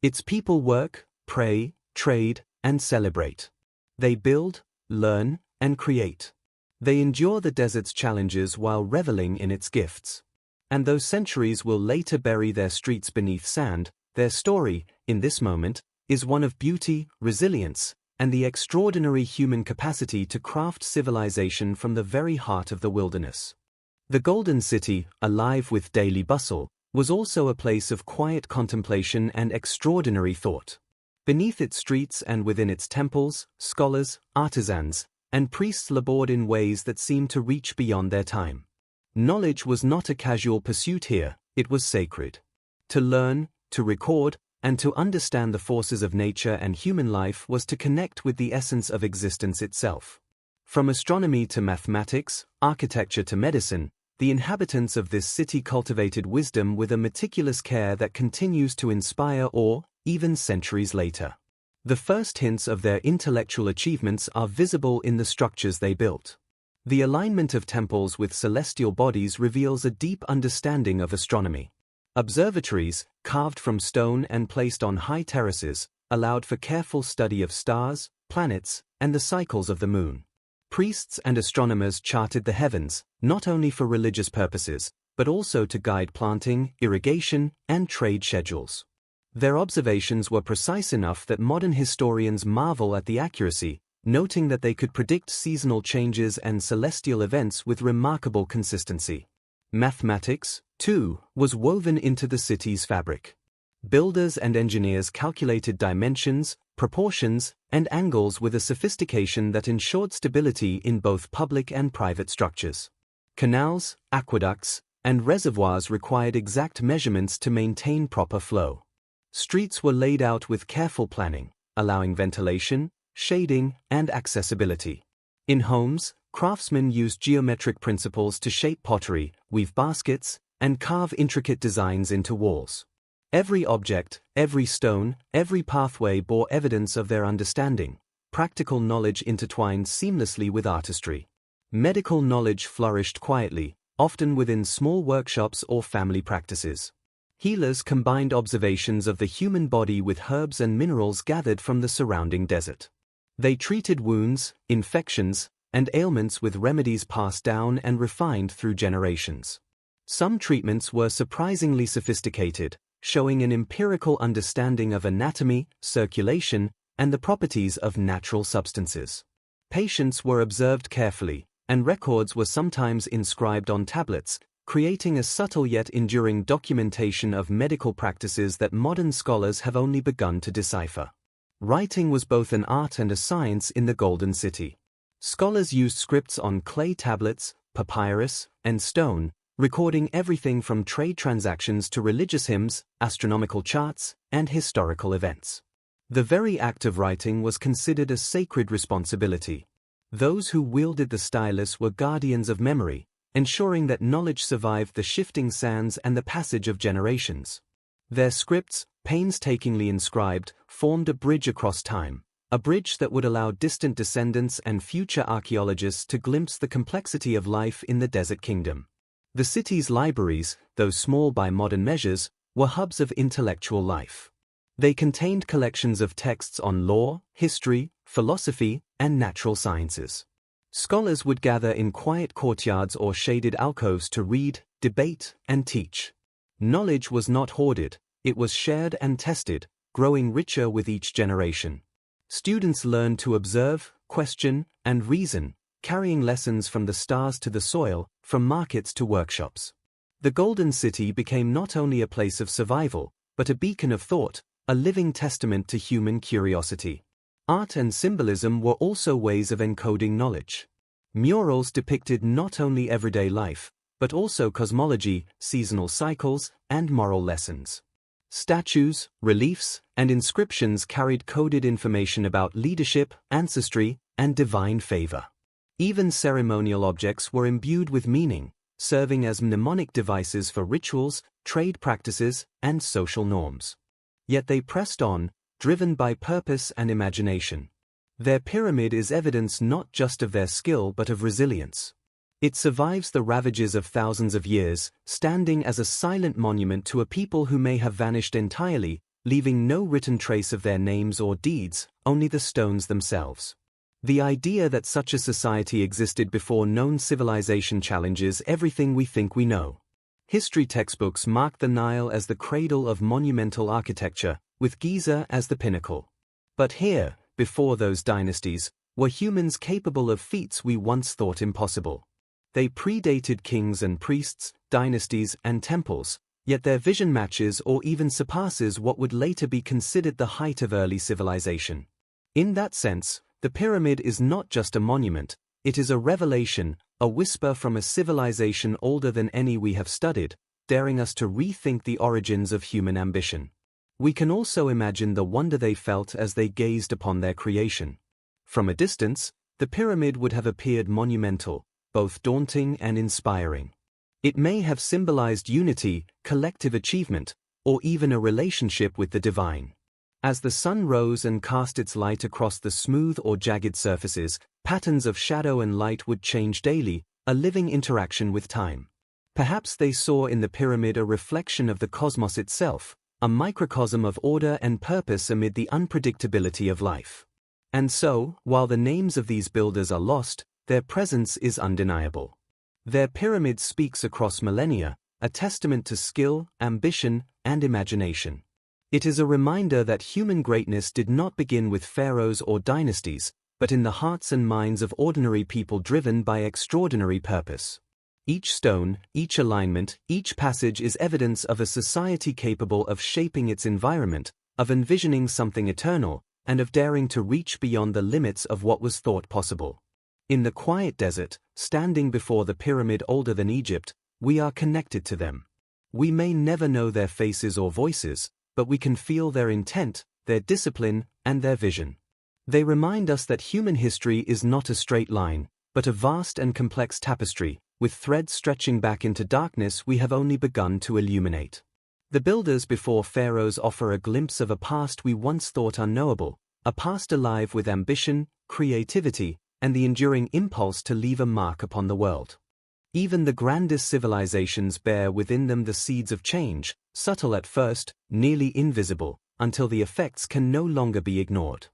Its people work, pray, trade, and celebrate. They build, learn, and create. They endure the desert's challenges while reveling in its gifts. And though centuries will later bury their streets beneath sand, their story, in this moment, is one of beauty, resilience, and the extraordinary human capacity to craft civilization from the very heart of the wilderness. The Golden City, alive with daily bustle, was also a place of quiet contemplation and extraordinary thought. Beneath its streets and within its temples, scholars, artisans, and priests labored in ways that seemed to reach beyond their time. Knowledge was not a casual pursuit here, it was sacred. To learn, to record, and to understand the forces of nature and human life was to connect with the essence of existence itself. From astronomy to mathematics, architecture to medicine, the inhabitants of this city cultivated wisdom with a meticulous care that continues to inspire awe, even centuries later. The first hints of their intellectual achievements are visible in the structures they built. The alignment of temples with celestial bodies reveals a deep understanding of astronomy. Observatories, carved from stone and placed on high terraces, allowed for careful study of stars, planets, and the cycles of the moon. Priests and astronomers charted the heavens, not only for religious purposes, but also to guide planting, irrigation, and trade schedules. Their observations were precise enough that modern historians marvel at the accuracy, noting that they could predict seasonal changes and celestial events with remarkable consistency. Mathematics, too, was woven into the city's fabric. Builders and engineers calculated dimensions, proportions, and angles with a sophistication that ensured stability in both public and private structures. Canals, aqueducts, and reservoirs required exact measurements to maintain proper flow. Streets were laid out with careful planning, allowing ventilation, shading, and accessibility. In homes, craftsmen used geometric principles to shape pottery, weave baskets, and carve intricate designs into walls. Every object, every stone, every pathway bore evidence of their understanding. Practical knowledge intertwined seamlessly with artistry. Medical knowledge flourished quietly, often within small workshops or family practices. Healers combined observations of the human body with herbs and minerals gathered from the surrounding desert. They treated wounds, infections, and ailments with remedies passed down and refined through generations. Some treatments were surprisingly sophisticated, showing an empirical understanding of anatomy, circulation, and the properties of natural substances. Patients were observed carefully, and records were sometimes inscribed on tablets, creating a subtle yet enduring documentation of medical practices that modern scholars have only begun to decipher. Writing was both an art and a science in the Golden City. Scholars used scripts on clay tablets, papyrus, and stone, recording everything from trade transactions to religious hymns, astronomical charts, and historical events. The very act of writing was considered a sacred responsibility. Those who wielded the stylus were guardians of memory, ensuring that knowledge survived the shifting sands and the passage of generations. Their scripts, painstakingly inscribed, formed a bridge across time, a bridge that would allow distant descendants and future archaeologists to glimpse the complexity of life in the desert kingdom. The city's libraries, though small by modern measures, were hubs of intellectual life. They contained collections of texts on law, history, philosophy, and natural sciences. Scholars would gather in quiet courtyards or shaded alcoves to read, debate, and teach. Knowledge was not hoarded, it was shared and tested, growing richer with each generation. Students learned to observe, question, and reason, carrying lessons from the stars to the soil, from markets to workshops. The Golden City became not only a place of survival, but a beacon of thought, a living testament to human curiosity. Art and symbolism were also ways of encoding knowledge. Murals depicted not only everyday life, but also cosmology, seasonal cycles, and moral lessons. Statues, reliefs, and inscriptions carried coded information about leadership, ancestry, and divine favor. Even ceremonial objects were imbued with meaning, serving as mnemonic devices for rituals, trade practices, and social norms. Yet they pressed on, driven by purpose and imagination. Their pyramid is evidence not just of their skill but of resilience. It survives the ravages of thousands of years, standing as a silent monument to a people who may have vanished entirely, leaving no written trace of their names or deeds, only the stones themselves. The idea that such a society existed before known civilization challenges everything we think we know. History textbooks mark the Nile as the cradle of monumental architecture, with Giza as the pinnacle. But here, before those dynasties, were humans capable of feats we once thought impossible. They predated kings and priests, dynasties and temples, yet their vision matches or even surpasses what would later be considered the height of early civilization. In that sense, the pyramid is not just a monument, it is a revelation, a whisper from a civilization older than any we have studied, daring us to rethink the origins of human ambition. We can also imagine the wonder they felt as they gazed upon their creation. From a distance, the pyramid would have appeared monumental, both daunting and inspiring. It may have symbolized unity, collective achievement, or even a relationship with the divine. As the sun rose and cast its light across the smooth or jagged surfaces, patterns of shadow and light would change daily, a living interaction with time. Perhaps they saw in the pyramid a reflection of the cosmos itself, a microcosm of order and purpose amid the unpredictability of life. And so, while the names of these builders are lost, their presence is undeniable. Their pyramid speaks across millennia, a testament to skill, ambition, and imagination. It is a reminder that human greatness did not begin with pharaohs or dynasties, but in the hearts and minds of ordinary people driven by extraordinary purpose. Each stone, each alignment, each passage is evidence of a society capable of shaping its environment, of envisioning something eternal, and of daring to reach beyond the limits of what was thought possible. In the quiet desert, standing before the pyramid older than Egypt, we are connected to them. We may never know their faces or voices, but we can feel their intent, their discipline, and their vision. They remind us that human history is not a straight line, but a vast and complex tapestry, with threads stretching back into darkness we have only begun to illuminate. The builders before pharaohs offer a glimpse of a past we once thought unknowable, a past alive with ambition, creativity, and the enduring impulse to leave a mark upon the world. Even the grandest civilizations bear within them the seeds of change, subtle at first, nearly invisible, until the effects can no longer be ignored.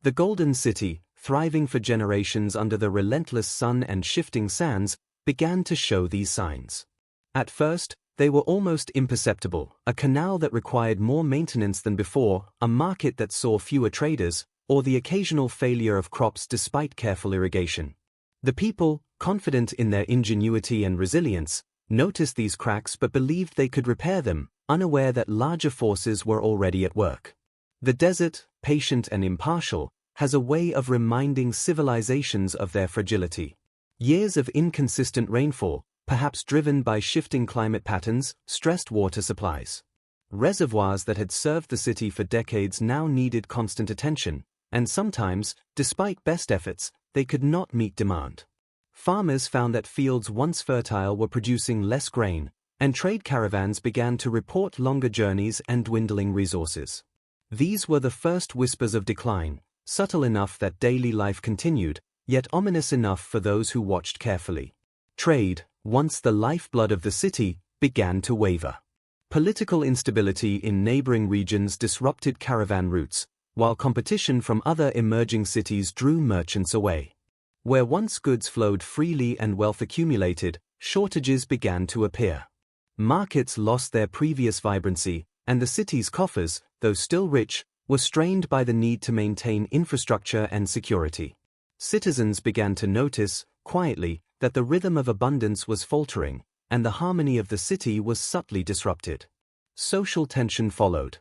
The Golden City, thriving for generations under the relentless sun and shifting sands, began to show these signs. At first, they were almost imperceptible, a canal that required more maintenance than before, a market that saw fewer traders, or the occasional failure of crops despite careful irrigation. The people, confident in their ingenuity and resilience, noticed these cracks but believed they could repair them, unaware that larger forces were already at work. The desert, patient and impartial, has a way of reminding civilizations of their fragility. Years of inconsistent rainfall, perhaps driven by shifting climate patterns, stressed water supplies. Reservoirs that had served the city for decades now needed constant attention, and sometimes, despite best efforts, they could not meet demand. Farmers found that fields once fertile were producing less grain, and trade caravans began to report longer journeys and dwindling resources. These were the first whispers of decline, subtle enough that daily life continued, yet ominous enough for those who watched carefully. Trade, once the lifeblood of the city, began to waver. Political instability in neighboring regions disrupted caravan routes, while competition from other emerging cities drew merchants away. Where once goods flowed freely and wealth accumulated, shortages began to appear. Markets lost their previous vibrancy, and the city's coffers, though still rich, were strained by the need to maintain infrastructure and security. Citizens began to notice, quietly, that the rhythm of abundance was faltering, and the harmony of the city was subtly disrupted. Social tension followed.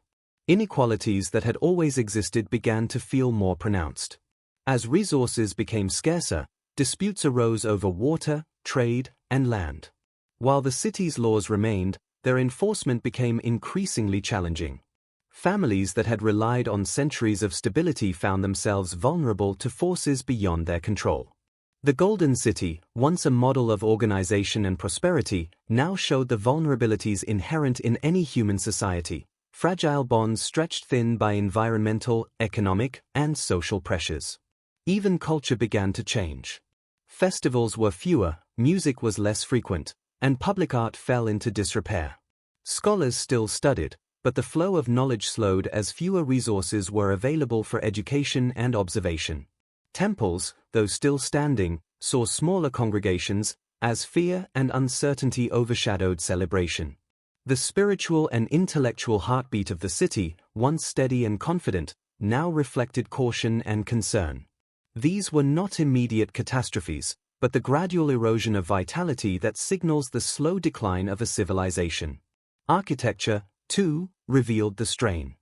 Inequalities that had always existed began to feel more pronounced. As resources became scarcer, disputes arose over water, trade, and land. While the city's laws remained, their enforcement became increasingly challenging. Families that had relied on centuries of stability found themselves vulnerable to forces beyond their control. The Golden City, once a model of organization and prosperity, now showed the vulnerabilities inherent in any human society, fragile bonds stretched thin by environmental, economic, and social pressures. Even culture began to change. Festivals were fewer, music was less frequent, and public art fell into disrepair. Scholars still studied, but the flow of knowledge slowed as fewer resources were available for education and observation. Temples, though still standing, saw smaller congregations, as fear and uncertainty overshadowed celebration. The spiritual and intellectual heartbeat of the city, once steady and confident, now reflected caution and concern. These were not immediate catastrophes, but the gradual erosion of vitality that signals the slow decline of a civilization. Architecture, too, revealed the strain.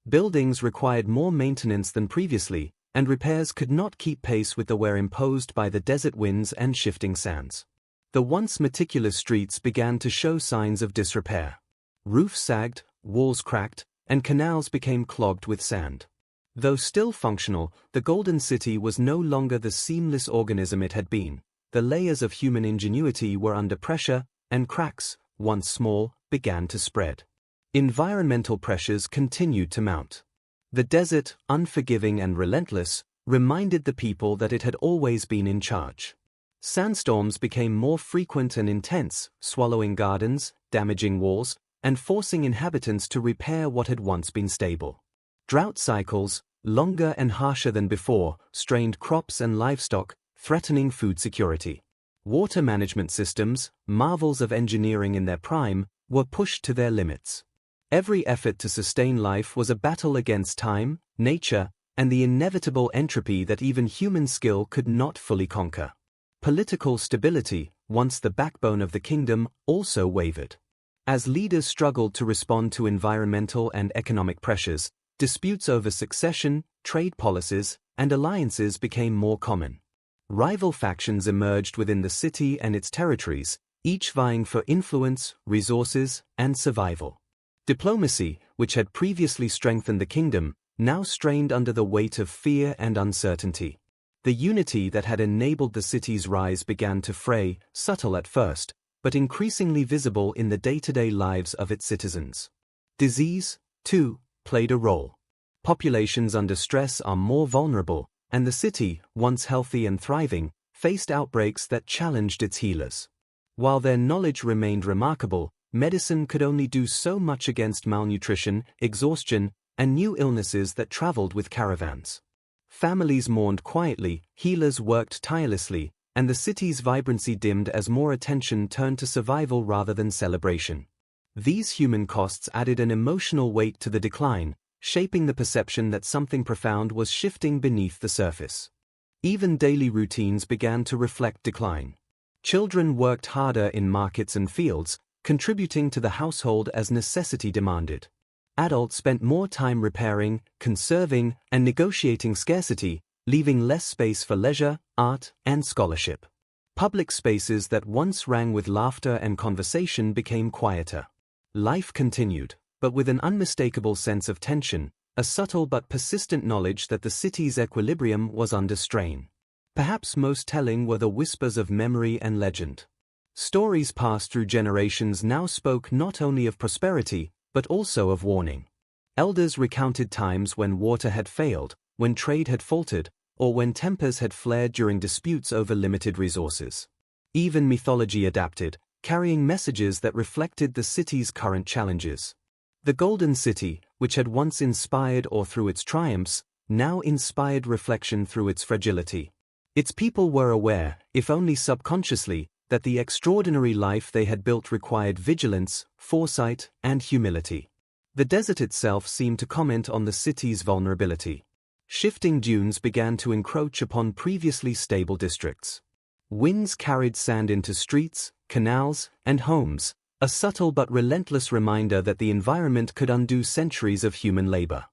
Buildings required more maintenance than previously, and repairs could not keep pace with the wear imposed by the desert winds and shifting sands. The once meticulous streets began to show signs of disrepair. Roofs sagged, walls cracked, and canals became clogged with sand. Though still functional, the Golden City was no longer the seamless organism it had been. The layers of human ingenuity were under pressure, and cracks, once small, began to spread. Environmental pressures continued to mount. The desert, unforgiving and relentless, reminded the people that it had always been in charge. Sandstorms became more frequent and intense, swallowing gardens, damaging walls, and forcing inhabitants to repair what had once been stable. Drought cycles, longer and harsher than before, strained crops and livestock, threatening food security. Water management systems, marvels of engineering in their prime, were pushed to their limits. Every effort to sustain life was a battle against time, nature, and the inevitable entropy that even human skill could not fully conquer. Political stability, once the backbone of the kingdom, also wavered. As leaders struggled to respond to environmental and economic pressures, disputes over succession, trade policies, and alliances became more common. Rival factions emerged within the city and its territories, each vying for influence, resources, and survival. Diplomacy, which had previously strengthened the kingdom, now strained under the weight of fear and uncertainty. The unity that had enabled the city's rise began to fray, subtle at first, but increasingly visible in the day-to-day lives of its citizens. Disease, too, played a role. Populations under stress are more vulnerable, and the city, once healthy and thriving, faced outbreaks that challenged its healers. While their knowledge remained remarkable, medicine could only do so much against malnutrition, exhaustion, and new illnesses that traveled with caravans. Families mourned quietly, healers worked tirelessly, and the city's vibrancy dimmed as more attention turned to survival rather than celebration. These human costs added an emotional weight to the decline, shaping the perception that something profound was shifting beneath the surface. Even daily routines began to reflect decline. Children worked harder in markets and fields, contributing to the household as necessity demanded. Adults spent more time repairing, conserving, and negotiating scarcity, leaving less space for leisure, art, and scholarship. Public spaces that once rang with laughter and conversation became quieter. Life continued, but with an unmistakable sense of tension, a subtle but persistent knowledge that the city's equilibrium was under strain. Perhaps most telling were the whispers of memory and legend. Stories passed through generations now spoke not only of prosperity, but also of warning. Elders recounted times when water had failed, when trade had faltered, or when tempers had flared during disputes over limited resources. Even mythology adapted, carrying messages that reflected the city's current challenges. The Golden City, which had once inspired awe through its triumphs, now inspired reflection through its fragility. Its people were aware, if only subconsciously, that the extraordinary life they had built required vigilance, foresight, and humility. The desert itself seemed to comment on the city's vulnerability. Shifting dunes began to encroach upon previously stable districts. Winds carried sand into streets, canals, and homes, a subtle but relentless reminder that the environment could undo centuries of human labor.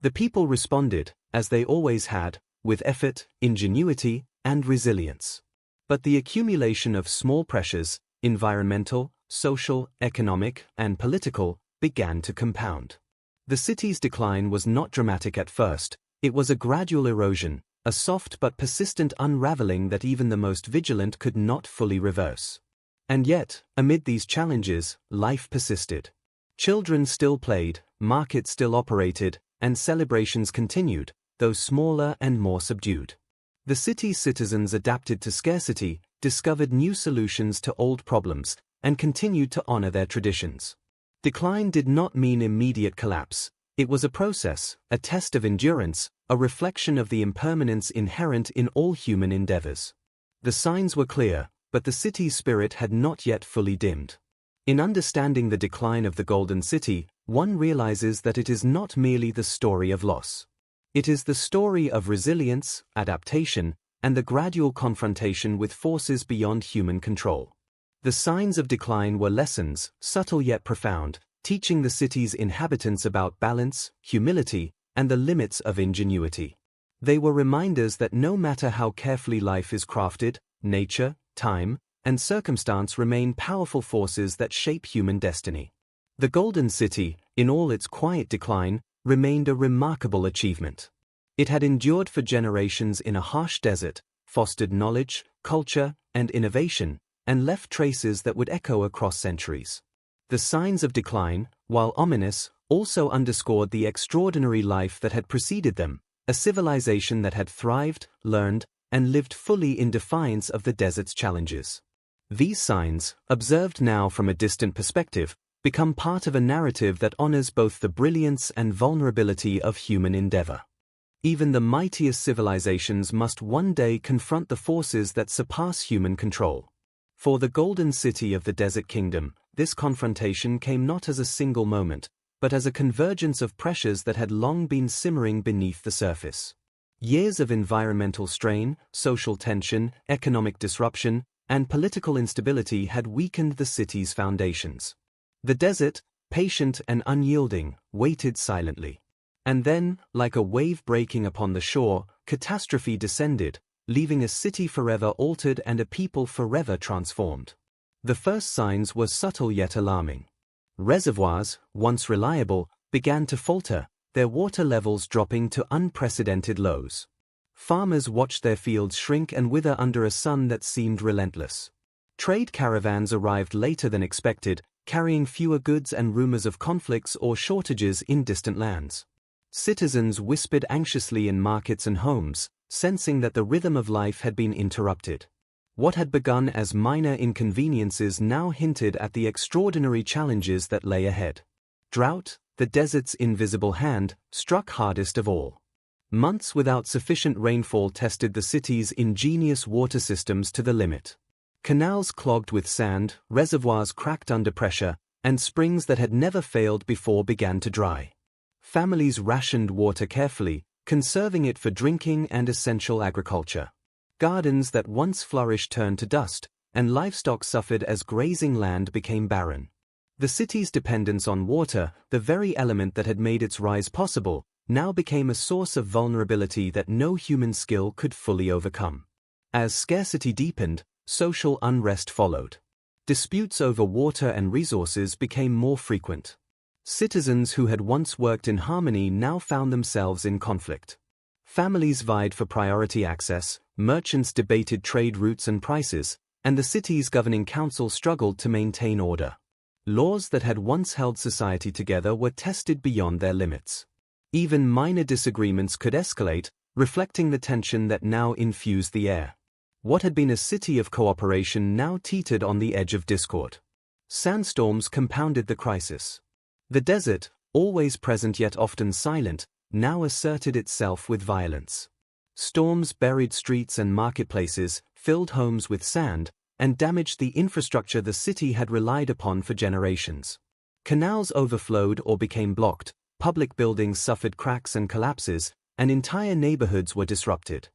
The people responded, as they always had, with effort, ingenuity, and resilience. But the accumulation of small pressures, environmental, social, economic, and political, began to compound. The city's decline was not dramatic at first. It was a gradual erosion, a soft but persistent unraveling that even the most vigilant could not fully reverse. And yet, amid these challenges, life persisted. Children still played, markets still operated, and celebrations continued, though smaller and more subdued. The city's citizens adapted to scarcity, discovered new solutions to old problems, and continued to honor their traditions. Decline did not mean immediate collapse. It was a process, a test of endurance, a reflection of the impermanence inherent in all human endeavors. The signs were clear, but the city's spirit had not yet fully dimmed. In understanding the decline of the Golden City, one realizes that it is not merely the story of loss. It is the story of resilience, adaptation, and the gradual confrontation with forces beyond human control. The signs of decline were lessons, subtle yet profound, teaching the city's inhabitants about balance, humility, and the limits of ingenuity. They were reminders that no matter how carefully life is crafted, nature, time, and circumstance remain powerful forces that shape human destiny. The Golden City, in all its quiet decline, remained a remarkable achievement. It had endured for generations in a harsh desert, fostered knowledge, culture, and innovation, and left traces that would echo across centuries. The signs of decline, while ominous, also underscored the extraordinary life that had preceded them, a civilization that had thrived, learned, and lived fully in defiance of the desert's challenges. These signs, observed now from a distant perspective, become part of a narrative that honors both the brilliance and vulnerability of human endeavor. Even the mightiest civilizations must one day confront the forces that surpass human control. For the Golden City of the Desert Kingdom, this confrontation came not as a single moment, but as a convergence of pressures that had long been simmering beneath the surface. Years of environmental strain, social tension, economic disruption, and political instability had weakened the city's foundations. The desert, patient and unyielding, waited silently. And then, like a wave breaking upon the shore, catastrophe descended, leaving a city forever altered and a people forever transformed. The first signs were subtle yet alarming. Reservoirs, once reliable, began to falter, their water levels dropping to unprecedented lows. Farmers watched their fields shrink and wither under a sun that seemed relentless. Trade caravans arrived later than expected, carrying fewer goods and rumors of conflicts or shortages in distant lands. Citizens whispered anxiously in markets and homes, sensing that the rhythm of life had been interrupted. What had begun as minor inconveniences now hinted at the extraordinary challenges that lay ahead. Drought, the desert's invisible hand, struck hardest of all. Months without sufficient rainfall tested the city's ingenious water systems to the limit. Canals clogged with sand, reservoirs cracked under pressure, and springs that had never failed before began to dry. Families rationed water carefully, conserving it for drinking and essential agriculture. Gardens that once flourished turned to dust, and livestock suffered as grazing land became barren. The city's dependence on water, the very element that had made its rise possible, now became a source of vulnerability that no human skill could fully overcome. As scarcity deepened, Social unrest followed. Disputes over water and resources became more frequent. Citizens who had once worked in harmony now found themselves in conflict. Families vied for priority access, merchants debated trade routes and prices, and the city's governing council struggled to maintain order. Laws that had once held society together were tested beyond their limits. Even minor disagreements could escalate, reflecting the tension that now infused the air. What had been a city of cooperation now teetered on the edge of discord. Sandstorms compounded the crisis. The desert, always present yet often silent, now asserted itself with violence. Storms buried streets and marketplaces, filled homes with sand, and damaged the infrastructure the city had relied upon for generations. Canals overflowed or became blocked, public buildings suffered cracks and collapses, and entire neighborhoods were disrupted.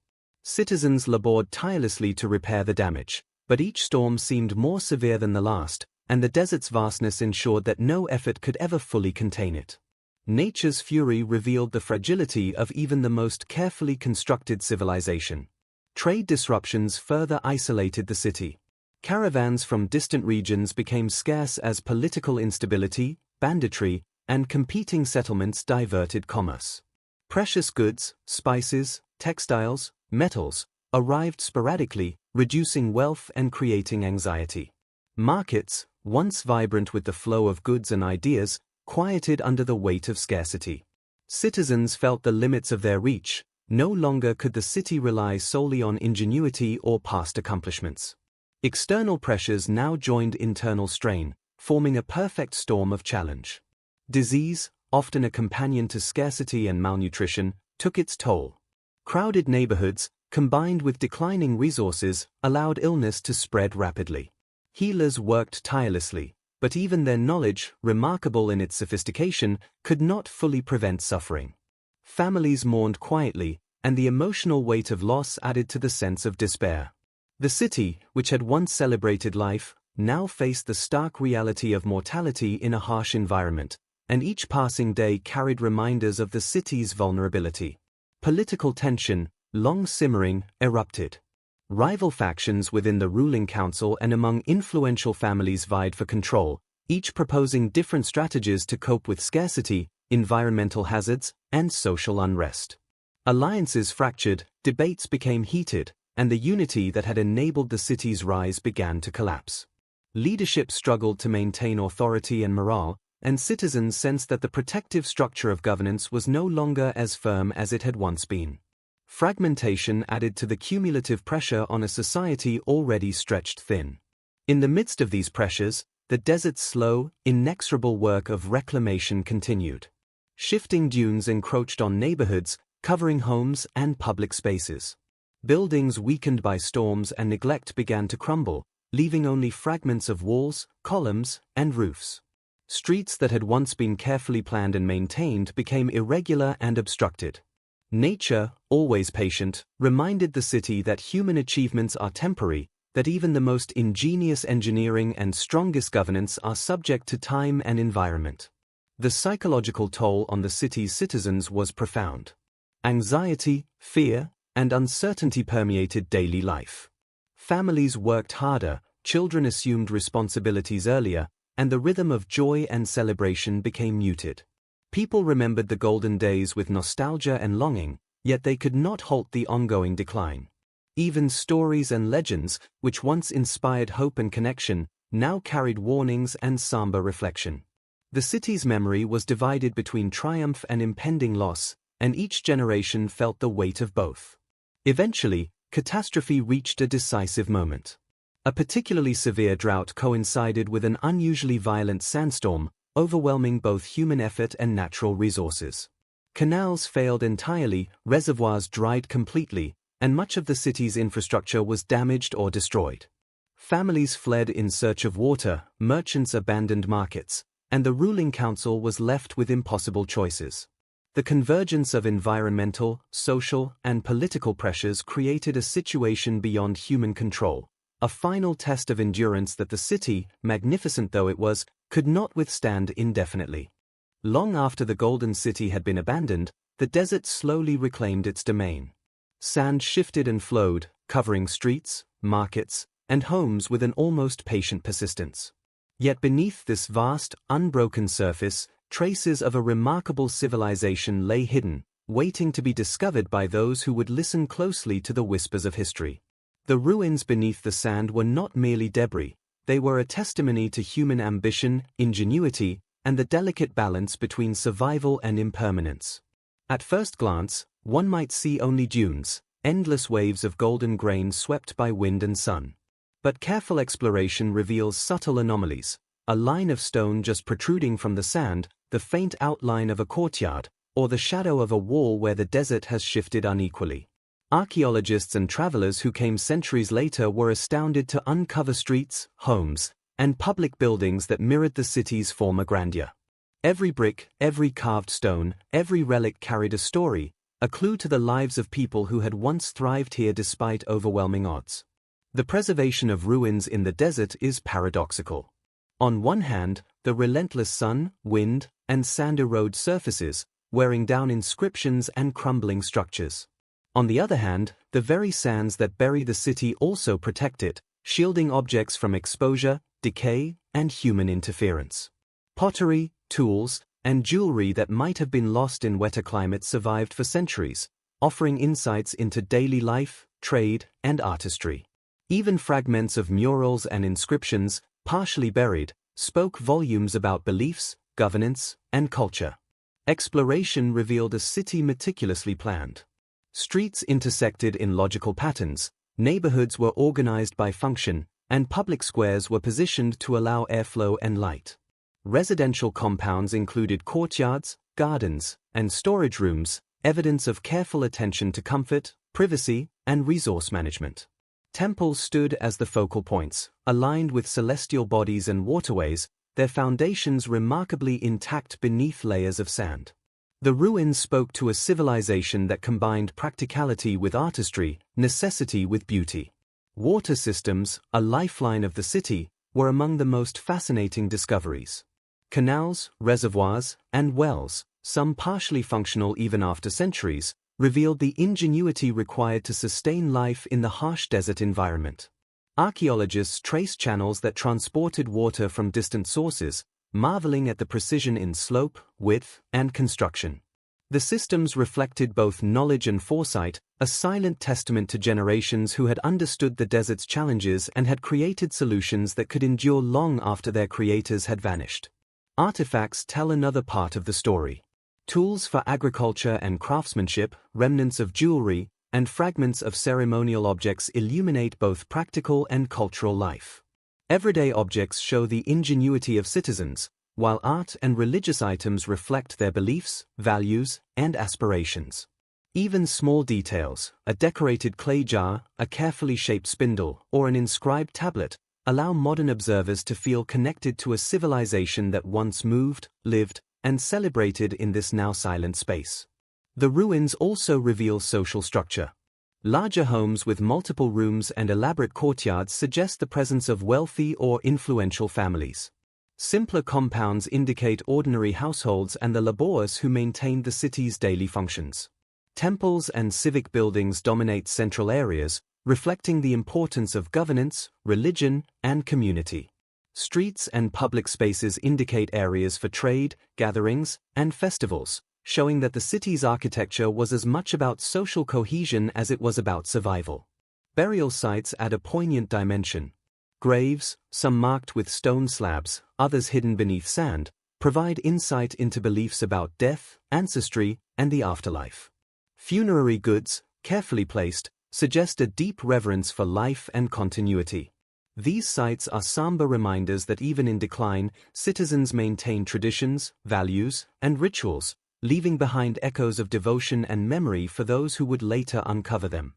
Citizens labored tirelessly to repair the damage, but each storm seemed more severe than the last, and the desert's vastness ensured that no effort could ever fully contain it. Nature's fury revealed the fragility of even the most carefully constructed civilization. Trade disruptions further isolated the city. Caravans from distant regions became scarce as political instability, banditry, and competing settlements diverted commerce. Precious goods, spices, textiles, metals, arrived sporadically, reducing wealth and creating anxiety. Markets, once vibrant with the flow of goods and ideas, quieted under the weight of scarcity. Citizens felt the limits of their reach. No longer could the city rely solely on ingenuity or past accomplishments. External pressures now joined internal strain, forming a perfect storm of challenge. Disease, often a companion to scarcity and malnutrition, took its toll. Crowded neighborhoods, combined with declining resources, allowed illness to spread rapidly. Healers worked tirelessly, but even their knowledge, remarkable in its sophistication, could not fully prevent suffering. Families mourned quietly, and the emotional weight of loss added to the sense of despair. The city, which had once celebrated life, now faced the stark reality of mortality in a harsh environment, and each passing day carried reminders of the city's vulnerability. Political tension, long simmering, erupted. Rival factions within the ruling council and among influential families vied for control, each proposing different strategies to cope with scarcity, environmental hazards, and social unrest. Alliances fractured, debates became heated, and the unity that had enabled the city's rise began to collapse. Leadership struggled to maintain authority and morale, and citizens sensed that the protective structure of governance was no longer as firm as it had once been. Fragmentation added to the cumulative pressure on a society already stretched thin. In the midst of these pressures, the desert's slow, inexorable work of reclamation continued. Shifting dunes encroached on neighborhoods, covering homes and public spaces. Buildings weakened by storms and neglect began to crumble, leaving only fragments of walls, columns, and roofs. Streets that had once been carefully planned and maintained became irregular and obstructed. Nature, always patient, reminded the city that human achievements are temporary, that even the most ingenious engineering and strongest governance are subject to time and environment. The psychological toll on the city's citizens was profound. Anxiety, fear, and uncertainty permeated daily life. Families worked harder, children assumed responsibilities earlier, and the rhythm of joy and celebration became muted. People remembered the golden days with nostalgia and longing, yet they could not halt the ongoing decline. Even stories and legends, which once inspired hope and connection, now carried warnings and somber reflection. The city's memory was divided between triumph and impending loss, and each generation felt the weight of both. Eventually, catastrophe reached a decisive moment. A particularly severe drought coincided with an unusually violent sandstorm, overwhelming both human effort and natural resources. Canals failed entirely, reservoirs dried completely, and much of the city's infrastructure was damaged or destroyed. Families fled in search of water, merchants abandoned markets, and the ruling council was left with impossible choices. The convergence of environmental, social, and political pressures created a situation beyond human control, a final test of endurance that the city, magnificent though it was, could not withstand indefinitely. Long after the Golden City had been abandoned, the desert slowly reclaimed its domain. Sand shifted and flowed, covering streets, markets, and homes with an almost patient persistence. Yet beneath this vast, unbroken surface, traces of a remarkable civilization lay hidden, waiting to be discovered by those who would listen closely to the whispers of history. The ruins beneath the sand were not merely debris, they were a testimony to human ambition, ingenuity, and the delicate balance between survival and impermanence. At first glance, one might see only dunes, endless waves of golden grain swept by wind and sun. But careful exploration reveals subtle anomalies, a line of stone just protruding from the sand, the faint outline of a courtyard, or the shadow of a wall where the desert has shifted unequally. Archaeologists and travelers who came centuries later were astounded to uncover streets, homes, and public buildings that mirrored the city's former grandeur. Every brick, every carved stone, every relic carried a story, a clue to the lives of people who had once thrived here despite overwhelming odds. The preservation of ruins in the desert is paradoxical. On one hand, the relentless sun, wind, and sand erode surfaces, wearing down inscriptions and crumbling structures. On the other hand, the very sands that bury the city also protect it, shielding objects from exposure, decay, and human interference. Pottery, tools, and jewelry that might have been lost in wetter climates survived for centuries, offering insights into daily life, trade, and artistry. Even fragments of murals and inscriptions, partially buried, spoke volumes about beliefs, governance, and culture. Exploration revealed a city meticulously planned. Streets intersected in logical patterns, neighborhoods were organized by function, and public squares were positioned to allow airflow and light. Residential compounds included courtyards, gardens, and storage rooms, evidence of careful attention to comfort, privacy, and resource management. Temples stood as the focal points, aligned with celestial bodies and waterways, their foundations remarkably intact beneath layers of sand. The ruins spoke to a civilization that combined practicality with artistry, necessity with beauty. Water systems, a lifeline of the city, were among the most fascinating discoveries. Canals, reservoirs, and wells, some partially functional even after centuries, revealed the ingenuity required to sustain life in the harsh desert environment. Archaeologists traced channels that transported water from distant sources, marveling at the precision in slope, width, and construction. The systems reflected both knowledge and foresight, a silent testament to generations who had understood the desert's challenges and had created solutions that could endure long after their creators had vanished. Artifacts tell another part of the story. Tools for agriculture and craftsmanship, remnants of jewelry, and fragments of ceremonial objects illuminate both practical and cultural life. Everyday objects show the ingenuity of citizens, while art and religious items reflect their beliefs, values, and aspirations. Even small details, a decorated clay jar, a carefully shaped spindle, or an inscribed tablet, allow modern observers to feel connected to a civilization that once moved, lived, and celebrated in this now silent space. The ruins also reveal social structure. Larger homes with multiple rooms and elaborate courtyards suggest the presence of wealthy or influential families. Simpler compounds indicate ordinary households and the laborers who maintained the city's daily functions. Temples and civic buildings dominate central areas, reflecting the importance of governance, religion, and community. Streets and public spaces indicate areas for trade, gatherings, and festivals, showing that the city's architecture was as much about social cohesion as it was about survival. Burial sites add a poignant dimension. Graves, some marked with stone slabs, others hidden beneath sand, provide insight into beliefs about death, ancestry, and the afterlife. Funerary goods, carefully placed, suggest a deep reverence for life and continuity. These sites are somber reminders that even in decline, citizens maintain traditions, values, and rituals, leaving behind echoes of devotion and memory for those who would later uncover them.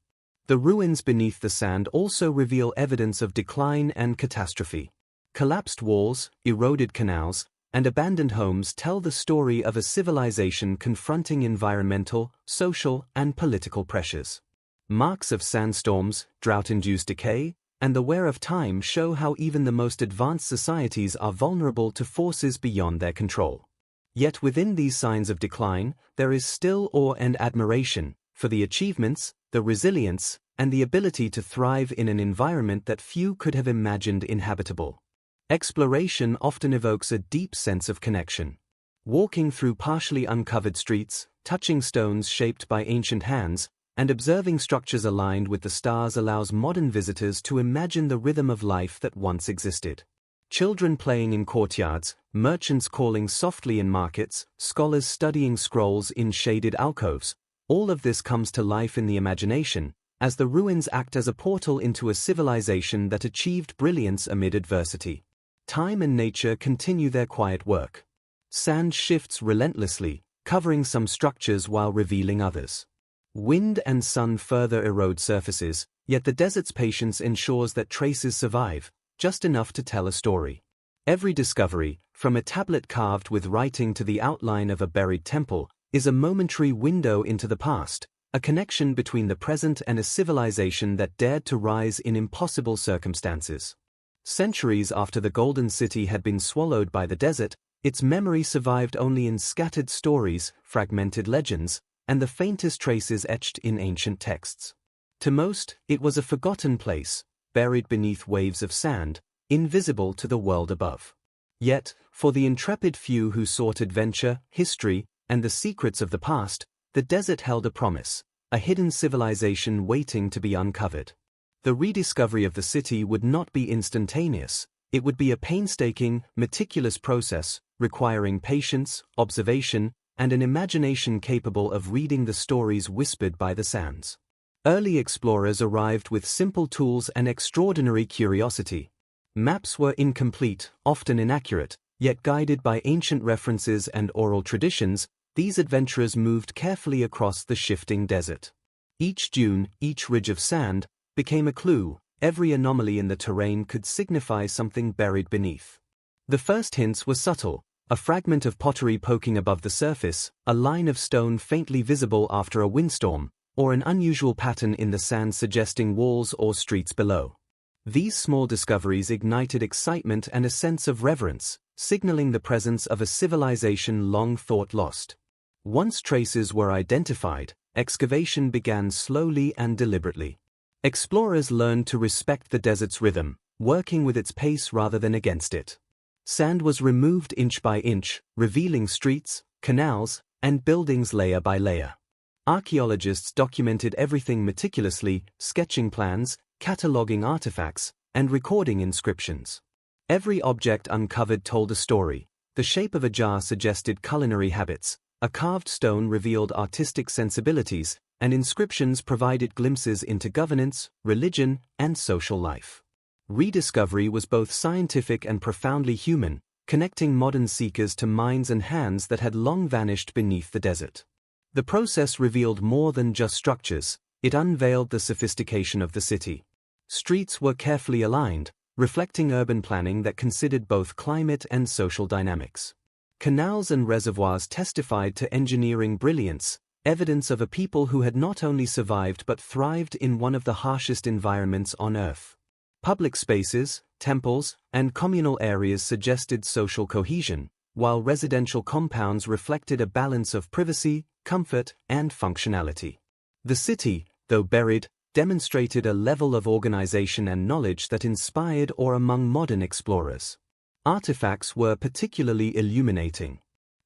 The ruins beneath the sand also reveal evidence of decline and catastrophe. Collapsed walls, eroded canals, and abandoned homes tell the story of a civilization confronting environmental, social, and political pressures. Marks of sandstorms, drought-induced decay, and the wear of time show how even the most advanced societies are vulnerable to forces beyond their control. Yet within these signs of decline, there is still awe and admiration for the achievements, the resilience, and the ability to thrive in an environment that few could have imagined inhabitable. Exploration often evokes a deep sense of connection. Walking through partially uncovered streets, touching stones shaped by ancient hands, and observing structures aligned with the stars allows modern visitors to imagine the rhythm of life that once existed. Children playing in courtyards, merchants calling softly in markets, scholars studying scrolls in shaded alcoves, all of this comes to life in the imagination, as the ruins act as a portal into a civilization that achieved brilliance amid adversity. Time and nature continue their quiet work. Sand shifts relentlessly, covering some structures while revealing others. Wind and sun further erode surfaces, yet the desert's patience ensures that traces survive, just enough to tell a story. Every discovery, from a tablet carved with writing to the outline of a buried temple, is a momentary window into the past, a connection between the present and a civilization that dared to rise in impossible circumstances. Centuries after the Golden City had been swallowed by the desert, its memory survived only in scattered stories, fragmented legends, and the faintest traces etched in ancient texts. To most, it was a forgotten place, buried beneath waves of sand, invisible to the world above. Yet, for the intrepid few who sought adventure, history, and the secrets of the past, the desert held a promise, a hidden civilization waiting to be uncovered. The rediscovery of the city would not be instantaneous. It would be a painstaking, meticulous process, requiring patience, observation, and an imagination capable of reading the stories whispered by the sands. Early explorers arrived with simple tools and extraordinary curiosity. Maps were incomplete, often inaccurate, yet guided by ancient references and oral traditions, these adventurers moved carefully across the shifting desert. Each dune, each ridge of sand, became a clue. Every anomaly in the terrain could signify something buried beneath. The first hints were subtle: a fragment of pottery poking above the surface, a line of stone faintly visible after a windstorm, or an unusual pattern in the sand suggesting walls or streets below. These small discoveries ignited excitement and a sense of reverence, signaling the presence of a civilization long thought lost. Once traces were identified, excavation began slowly and deliberately. Explorers learned to respect the desert's rhythm, working with its pace rather than against it. Sand was removed inch by inch, revealing streets, canals, and buildings layer by layer. Archaeologists documented everything meticulously, sketching plans, cataloging artifacts, and recording inscriptions. Every object uncovered told a story. The shape of a jar suggested culinary habits, a carved stone revealed artistic sensibilities, and inscriptions provided glimpses into governance, religion, and social life. Rediscovery was both scientific and profoundly human, connecting modern seekers to minds and hands that had long vanished beneath the desert. The process revealed more than just structures; it unveiled the sophistication of the city. Streets were carefully aligned, reflecting urban planning that considered both climate and social dynamics. Canals and reservoirs testified to engineering brilliance, evidence of a people who had not only survived but thrived in one of the harshest environments on Earth. Public spaces, temples, and communal areas suggested social cohesion, while residential compounds reflected a balance of privacy, comfort, and functionality. The city, though buried, demonstrated a level of organization and knowledge that inspired awe among modern explorers. Artifacts were particularly illuminating.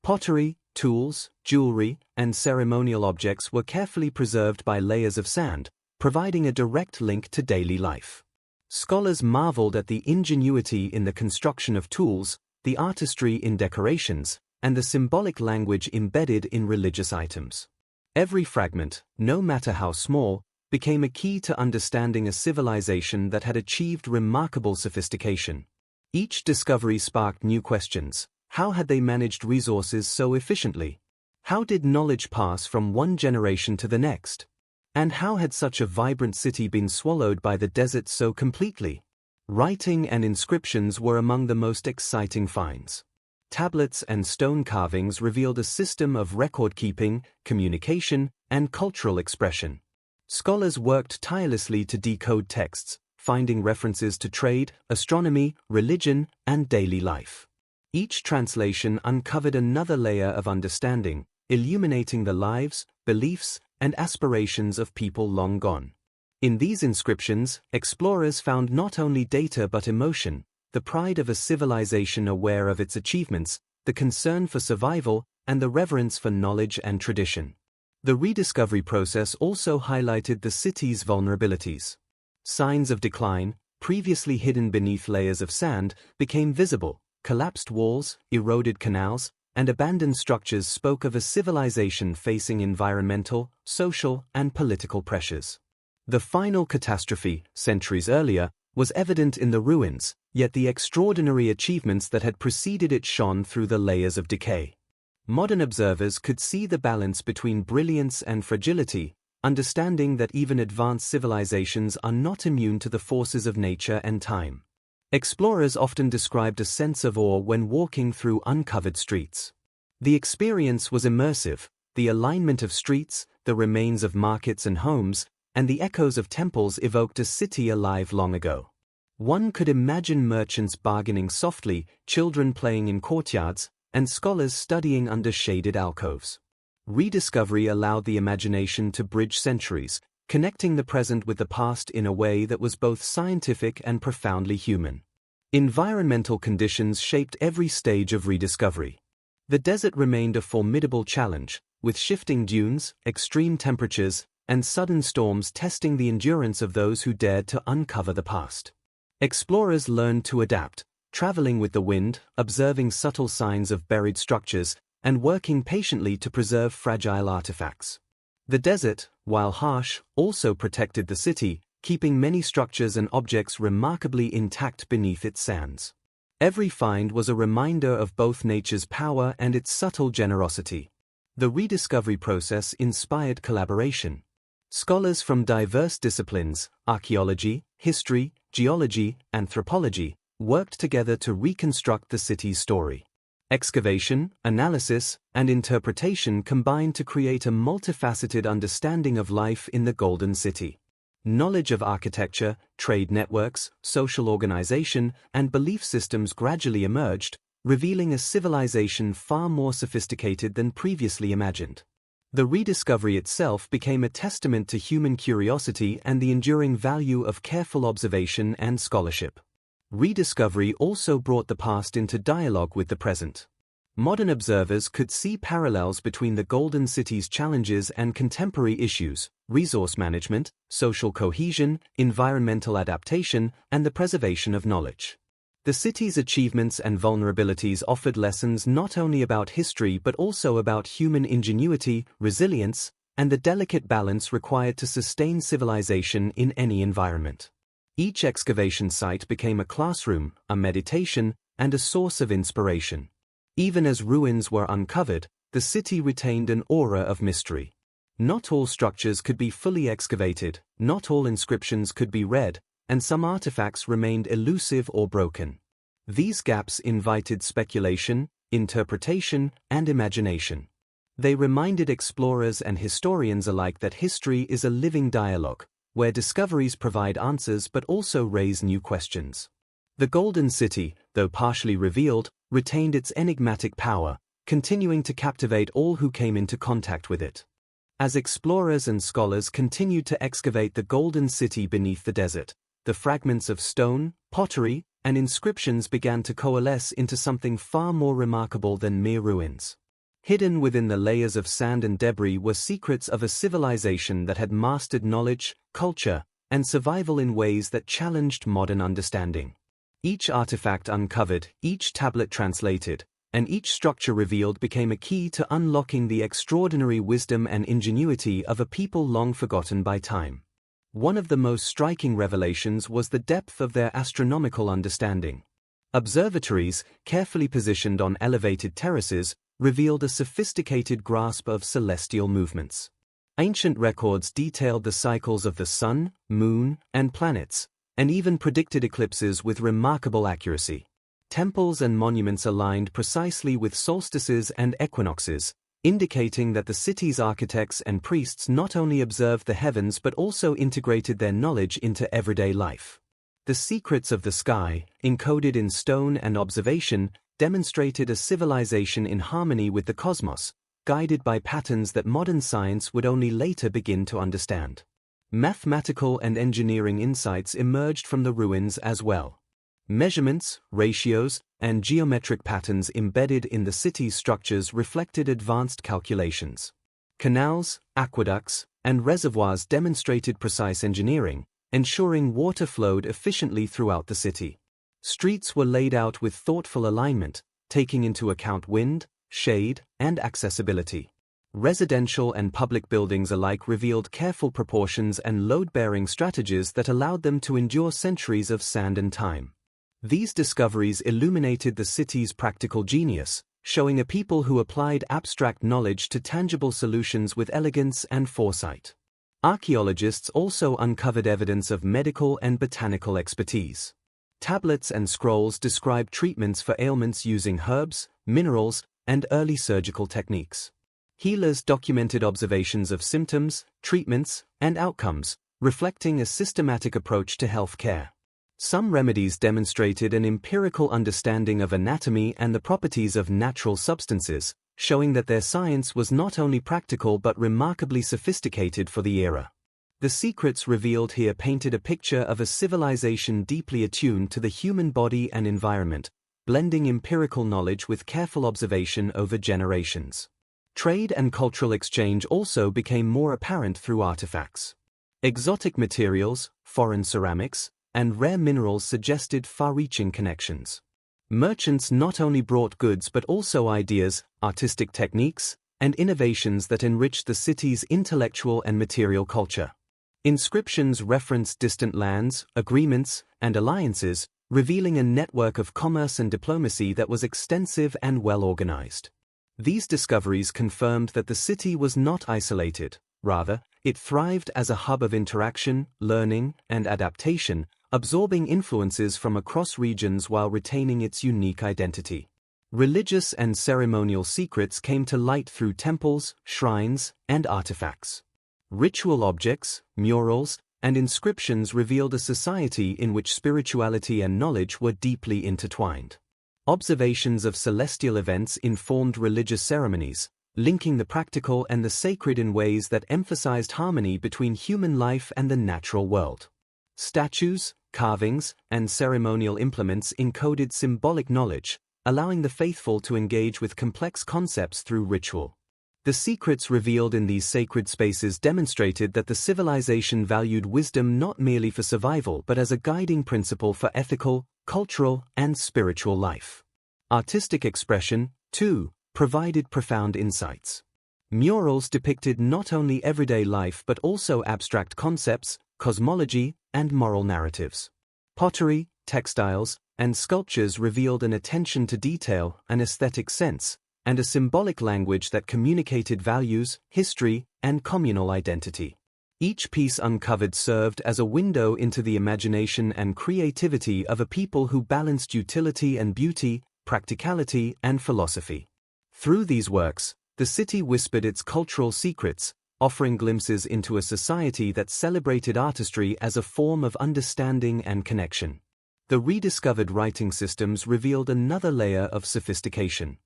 Pottery, tools, jewelry, and ceremonial objects were carefully preserved by layers of sand, providing a direct link to daily life. Scholars marveled at the ingenuity in the construction of tools, the artistry in decorations, and the symbolic language embedded in religious items. Every fragment, no matter how small, became a key to understanding a civilization that had achieved remarkable sophistication. Each discovery sparked new questions. How had they managed resources so efficiently? How did knowledge pass from one generation to the next? And how had such a vibrant city been swallowed by the desert so completely? Writing and inscriptions were among the most exciting finds. Tablets and stone carvings revealed a system of record-keeping, communication, and cultural expression. Scholars worked tirelessly to decode texts, finding references to trade, astronomy, religion, and daily life. Each translation uncovered another layer of understanding, illuminating the lives, beliefs, and aspirations of people long gone. In these inscriptions, explorers found not only data but emotion, the pride of a civilization aware of its achievements, the concern for survival, and the reverence for knowledge and tradition. The rediscovery process also highlighted the city's vulnerabilities. Signs of decline, previously hidden beneath layers of sand, became visible. Collapsed walls, eroded canals, and abandoned structures spoke of a civilization facing environmental, social, and political pressures. The final catastrophe, centuries earlier, was evident in the ruins, yet the extraordinary achievements that had preceded it shone through the layers of decay. Modern observers could see the balance between brilliance and fragility, understanding that even advanced civilizations are not immune to the forces of nature and time. Explorers often described a sense of awe when walking through uncovered streets. The experience was immersive. The alignment of streets, the remains of markets and homes, and the echoes of temples evoked a city alive long ago. One could imagine merchants bargaining softly, children playing in courtyards, and scholars studying under shaded alcoves. Rediscovery allowed the imagination to bridge centuries, connecting the present with the past in a way that was both scientific and profoundly human. Environmental conditions shaped every stage of rediscovery. The desert remained a formidable challenge, with shifting dunes, extreme temperatures, and sudden storms testing the endurance of those who dared to uncover the past. Explorers learned to adapt, traveling with the wind, observing subtle signs of buried structures, and working patiently to preserve fragile artifacts. The desert, while harsh, also protected the city, keeping many structures and objects remarkably intact beneath its sands. Every find was a reminder of both nature's power and its subtle generosity. The rediscovery process inspired collaboration. Scholars from diverse disciplines, archaeology, history, geology, anthropology, worked together to reconstruct the city's story. Excavation, analysis, and interpretation combined to create a multifaceted understanding of life in the Golden City. Knowledge of architecture, trade networks, social organization, and belief systems gradually emerged, revealing a civilization far more sophisticated than previously imagined. The rediscovery itself became a testament to human curiosity and the enduring value of careful observation and scholarship. Rediscovery also brought the past into dialogue with the present. Modern observers could see parallels between the Golden City's challenges and contemporary issues: resource management, social cohesion, environmental adaptation, and the preservation of knowledge. The city's achievements and vulnerabilities offered lessons not only about history but also about human ingenuity, resilience, and the delicate balance required to sustain civilization in any environment. Each excavation site became a classroom, a meditation, and a source of inspiration. Even as ruins were uncovered, the city retained an aura of mystery. Not all structures could be fully excavated, not all inscriptions could be read, and some artifacts remained elusive or broken. These gaps invited speculation, interpretation, and imagination. They reminded explorers and historians alike that history is a living dialogue, where discoveries provide answers but also raise new questions. The Golden City, though partially revealed, retained its enigmatic power, continuing to captivate all who came into contact with it. As explorers and scholars continued to excavate the Golden City beneath the desert, the fragments of stone, pottery, and inscriptions began to coalesce into something far more remarkable than mere ruins. Hidden within the layers of sand and debris were secrets of a civilization that had mastered knowledge, culture, and survival in ways that challenged modern understanding. Each artifact uncovered, each tablet translated, and each structure revealed became a key to unlocking the extraordinary wisdom and ingenuity of a people long forgotten by time. One of the most striking revelations was the depth of their astronomical understanding. Observatories, carefully positioned on elevated terraces, revealed a sophisticated grasp of celestial movements. Ancient records detailed the cycles of the sun, moon, and planets, and even predicted eclipses with remarkable accuracy. Temples and monuments aligned precisely with solstices and equinoxes, indicating that the city's architects and priests not only observed the heavens but also integrated their knowledge into everyday life. The secrets of the sky, encoded in stone and observation, demonstrated a civilization in harmony with the cosmos, guided by patterns that modern science would only later begin to understand. Mathematical and engineering insights emerged from the ruins as well. Measurements, ratios, and geometric patterns embedded in the city's structures reflected advanced calculations. Canals, aqueducts, and reservoirs demonstrated precise engineering, ensuring water flowed efficiently throughout the city. Streets were laid out with thoughtful alignment, taking into account wind, shade, and accessibility. Residential and public buildings alike revealed careful proportions and load-bearing strategies that allowed them to endure centuries of sand and time. These discoveries illuminated the city's practical genius, showing a people who applied abstract knowledge to tangible solutions with elegance and foresight. Archaeologists also uncovered evidence of medical and botanical expertise. Tablets and scrolls describe treatments for ailments using herbs, minerals, and early surgical techniques. Healers documented observations of symptoms, treatments, and outcomes, reflecting a systematic approach to health care. Some remedies demonstrated an empirical understanding of anatomy and the properties of natural substances, showing that their science was not only practical but remarkably sophisticated for the era. The secrets revealed here painted a picture of a civilization deeply attuned to the human body and environment, blending empirical knowledge with careful observation over generations. Trade and cultural exchange also became more apparent through artifacts. Exotic materials, foreign ceramics, and rare minerals suggested far-reaching connections. Merchants not only brought goods but also ideas, artistic techniques, and innovations that enriched the city's intellectual and material culture. Inscriptions referenced distant lands, agreements, and alliances, revealing a network of commerce and diplomacy that was extensive and well-organized. These discoveries confirmed that the city was not isolated. Rather, it thrived as a hub of interaction, learning, and adaptation, absorbing influences from across regions while retaining its unique identity. Religious and ceremonial secrets came to light through temples, shrines, and artifacts. Ritual objects, murals, and inscriptions revealed a society in which spirituality and knowledge were deeply intertwined. Observations of celestial events informed religious ceremonies, linking the practical and the sacred in ways that emphasized harmony between human life and the natural world. Statues, carvings, and ceremonial implements encoded symbolic knowledge, allowing the faithful to engage with complex concepts through ritual. The secrets revealed in these sacred spaces demonstrated that the civilization valued wisdom not merely for survival but as a guiding principle for ethical, cultural, and spiritual life. Artistic expression, too, provided profound insights. Murals depicted not only everyday life but also abstract concepts, cosmology, and moral narratives. Pottery, textiles, and sculptures revealed an attention to detail, an aesthetic sense, and a symbolic language that communicated values, history, and communal identity. Each piece uncovered served as a window into the imagination and creativity of a people who balanced utility and beauty, practicality and philosophy. Through these works, the city whispered its cultural secrets, offering glimpses into a society that celebrated artistry as a form of understanding and connection. The rediscovered writing systems revealed another layer of sophistication.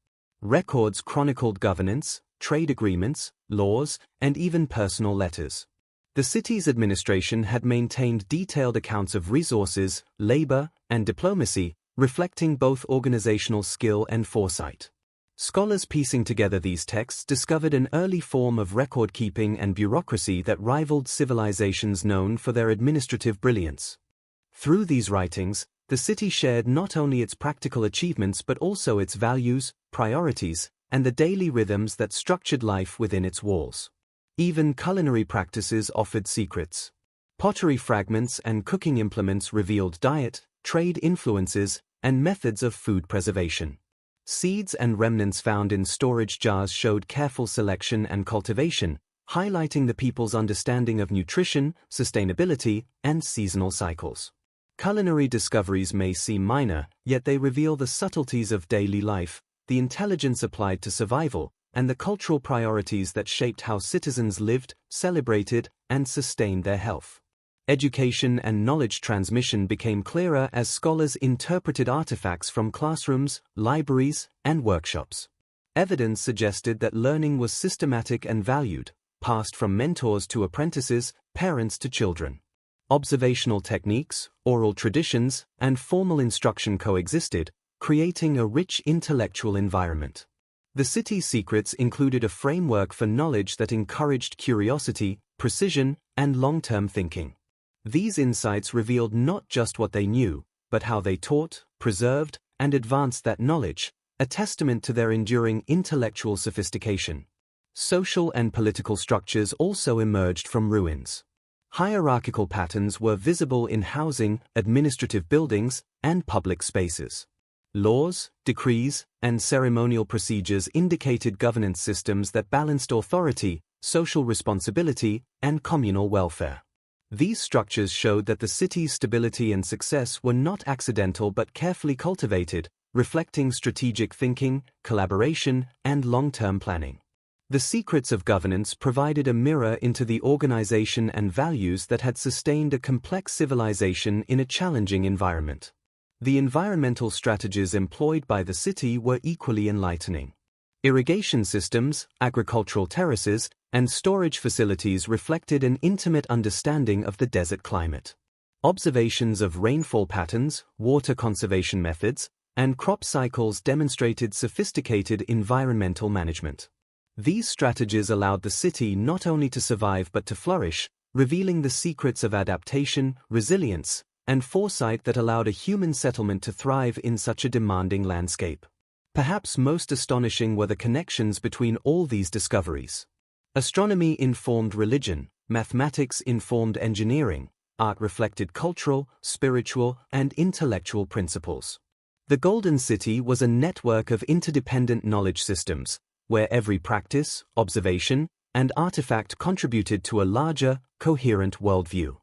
Records chronicled governance, trade agreements, laws, and even personal letters. The city's administration had maintained detailed accounts of resources, labor, and diplomacy, reflecting both organizational skill and foresight. Scholars piecing together these texts discovered an early form of record-keeping and bureaucracy that rivaled civilizations known for their administrative brilliance. Through these writings, the city shared not only its practical achievements but also its values, priorities, and the daily rhythms that structured life within its walls. Even culinary practices offered secrets. Pottery fragments and cooking implements revealed diet, trade influences, and methods of food preservation. Seeds and remnants found in storage jars showed careful selection and cultivation, highlighting the people's understanding of nutrition, sustainability, and seasonal cycles. Culinary discoveries may seem minor, yet they reveal the subtleties of daily life, the intelligence applied to survival, and the cultural priorities that shaped how citizens lived, celebrated, and sustained their health. Education and knowledge transmission became clearer as scholars interpreted artifacts from classrooms, libraries, and workshops. Evidence suggested that learning was systematic and valued, passed from mentors to apprentices, parents to children. Observational techniques, oral traditions, and formal instruction coexisted, creating a rich intellectual environment. The city's secrets included a framework for knowledge that encouraged curiosity, precision, and long-term thinking. These insights revealed not just what they knew, but how they taught, preserved, and advanced that knowledge, a testament to their enduring intellectual sophistication. Social and political structures also emerged from ruins. Hierarchical patterns were visible in housing, administrative buildings, and public spaces. Laws, decrees, and ceremonial procedures indicated governance systems that balanced authority, social responsibility, and communal welfare. These structures showed that the city's stability and success were not accidental but carefully cultivated, reflecting strategic thinking, collaboration, and long-term planning. The secrets of governance provided a mirror into the organization and values that had sustained a complex civilization in a challenging environment. The environmental strategies employed by the city were equally enlightening. Irrigation systems, agricultural terraces, and storage facilities reflected an intimate understanding of the desert climate. Observations of rainfall patterns, water conservation methods, and crop cycles demonstrated sophisticated environmental management. These strategies allowed the city not only to survive but to flourish, revealing the secrets of adaptation, resilience, and foresight that allowed a human settlement to thrive in such a demanding landscape. Perhaps most astonishing were the connections between all these discoveries. Astronomy informed religion, mathematics informed engineering, art reflected cultural, spiritual, and intellectual principles. The Golden City was a network of interdependent knowledge systems, where every practice, observation, and artifact contributed to a larger, coherent worldview.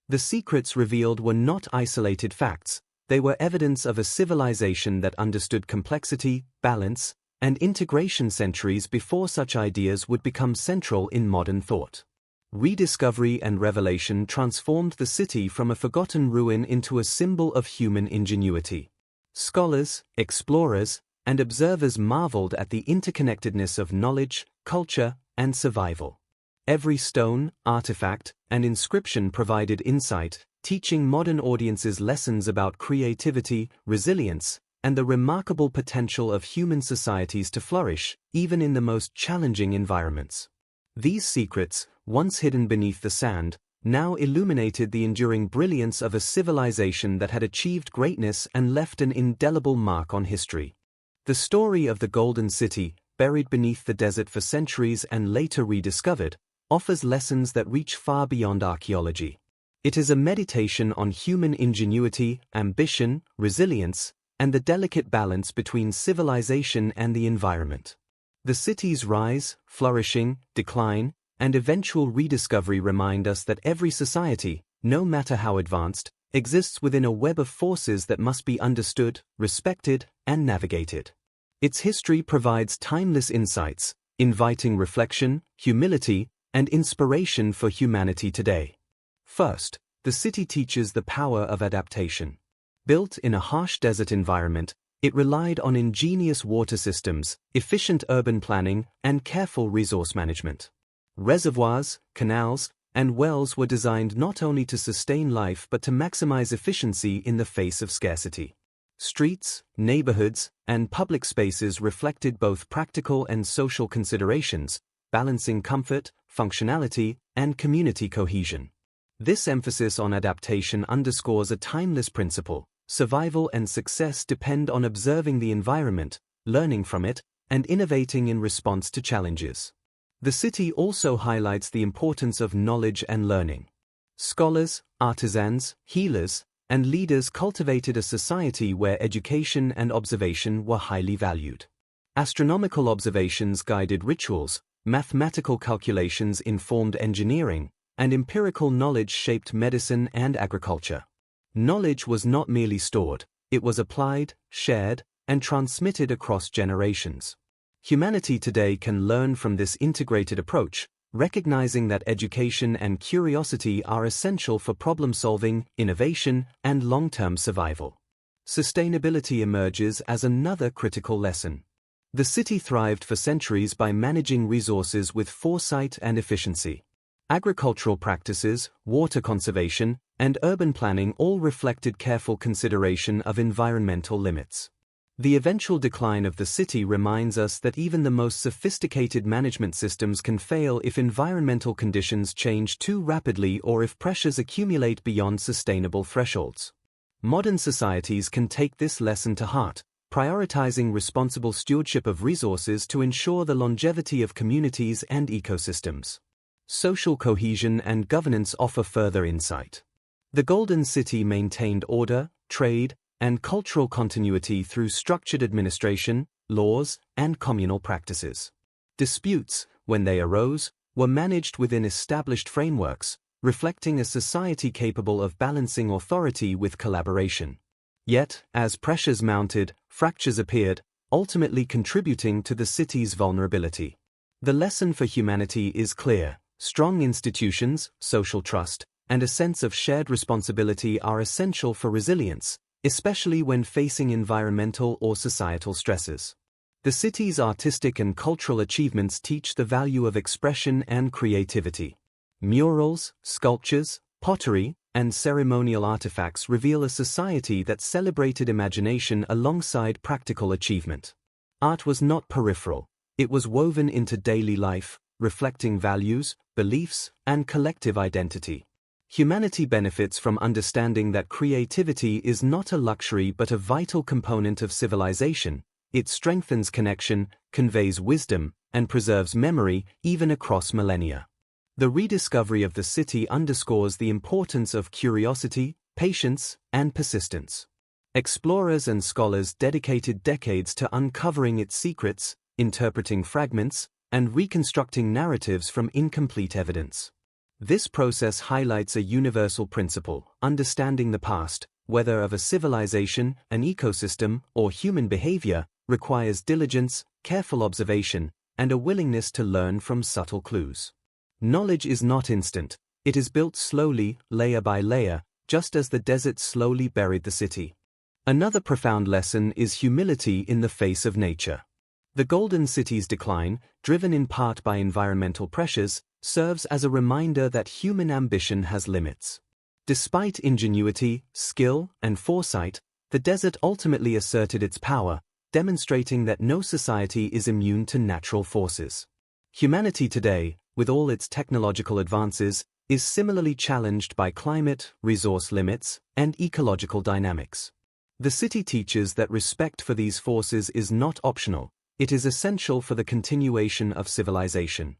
The secrets revealed were not isolated facts, they were evidence of a civilization that understood complexity, balance, and integration centuries before such ideas would become central in modern thought. Rediscovery and revelation transformed the city from a forgotten ruin into a symbol of human ingenuity. Scholars, explorers, and observers marveled at the interconnectedness of knowledge, culture, and survival. Every stone, artifact, and inscription provided insight, teaching modern audiences lessons about creativity, resilience, and the remarkable potential of human societies to flourish, even in the most challenging environments. These secrets, once hidden beneath the sand, now illuminated the enduring brilliance of a civilization that had achieved greatness and left an indelible mark on history. The story of the Golden City, buried beneath the desert for centuries and later rediscovered, offers lessons that reach far beyond archaeology. It is a meditation on human ingenuity, ambition, resilience, and the delicate balance between civilization and the environment. The city's rise, flourishing, decline, and eventual rediscovery remind us that every society, no matter how advanced, exists within a web of forces that must be understood, respected, and navigated. Its history provides timeless insights, inviting reflection, humility, and inspiration for humanity today. First, the city teaches the power of adaptation. Built in a harsh desert environment, it relied on ingenious water systems, efficient urban planning, and careful resource management. Reservoirs, canals, and wells were designed not only to sustain life but to maximize efficiency in the face of scarcity. Streets, neighborhoods, and public spaces reflected both practical and social considerations, balancing comfort, functionality, and community cohesion. This emphasis on adaptation underscores a timeless principle: survival and success depend on observing the environment, learning from it, and innovating in response to challenges. The city also highlights the importance of knowledge and learning. Scholars, artisans, healers, and leaders cultivated a society where education and observation were highly valued. Astronomical observations guided rituals, mathematical calculations informed engineering, and empirical knowledge shaped medicine and agriculture. Knowledge was not merely stored, it was applied, shared, and transmitted across generations. Humanity today can learn from this integrated approach, recognizing that education and curiosity are essential for problem-solving, innovation, and long-term survival. Sustainability emerges as another critical lesson. The city thrived for centuries by managing resources with foresight and efficiency. Agricultural practices, water conservation, and urban planning all reflected careful consideration of environmental limits. The eventual decline of the city reminds us that even the most sophisticated management systems can fail if environmental conditions change too rapidly or if pressures accumulate beyond sustainable thresholds. Modern societies can take this lesson to heart, prioritizing responsible stewardship of resources to ensure the longevity of communities and ecosystems. Social cohesion and governance offer further insight. The Golden City maintained order, trade, and cultural continuity through structured administration, laws, and communal practices. Disputes, when they arose, were managed within established frameworks, reflecting a society capable of balancing authority with collaboration. Yet, as pressures mounted, fractures appeared, ultimately contributing to the city's vulnerability. The lesson for humanity is clear: strong institutions, social trust, and a sense of shared responsibility are essential for resilience, especially when facing environmental or societal stresses. The city's artistic and cultural achievements teach the value of expression and creativity. Murals, sculptures, pottery, and ceremonial artifacts reveal a society that celebrated imagination alongside practical achievement. Art was not peripheral, it was woven into daily life, reflecting values, beliefs, and collective identity. Humanity benefits from understanding that creativity is not a luxury but a vital component of civilization. It strengthens connection, conveys wisdom, and preserves memory, even across millennia. The rediscovery of the city underscores the importance of curiosity, patience, and persistence. Explorers and scholars dedicated decades to uncovering its secrets, interpreting fragments, and reconstructing narratives from incomplete evidence. This process highlights a universal principle: understanding the past, whether of a civilization, an ecosystem, or human behavior, requires diligence, careful observation, and a willingness to learn from subtle clues. Knowledge is not instant, it is built slowly, layer by layer, just as the desert slowly buried the city. Another profound lesson is humility in the face of nature. The Golden City's decline, driven in part by environmental pressures, serves as a reminder that human ambition has limits. Despite ingenuity, skill, and foresight, the desert ultimately asserted its power, demonstrating that no society is immune to natural forces. Humanity today, with all its technological advances, is similarly challenged by climate, resource limits, and ecological dynamics. The city teaches that respect for these forces is not optional, it is essential for the continuation of civilization.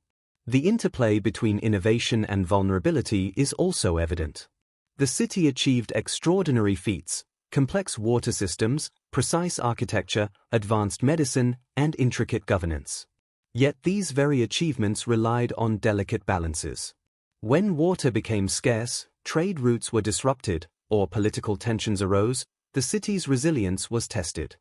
The interplay between innovation and vulnerability is also evident. The city achieved extraordinary feats: complex water systems, precise architecture, advanced medicine, and intricate governance. Yet these very achievements relied on delicate balances. When water became scarce, trade routes were disrupted, or political tensions arose, the city's resilience was tested.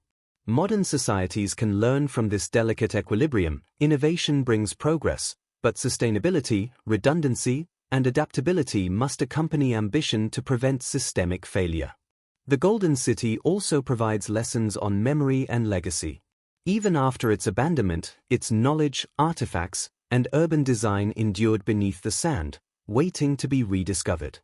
Modern societies can learn from this delicate equilibrium. Innovation brings progress, but sustainability, redundancy, and adaptability must accompany ambition to prevent systemic failure. The Golden City also provides lessons on memory and legacy. Even after its abandonment, its knowledge, artifacts, and urban design endured beneath the sand, waiting to be rediscovered.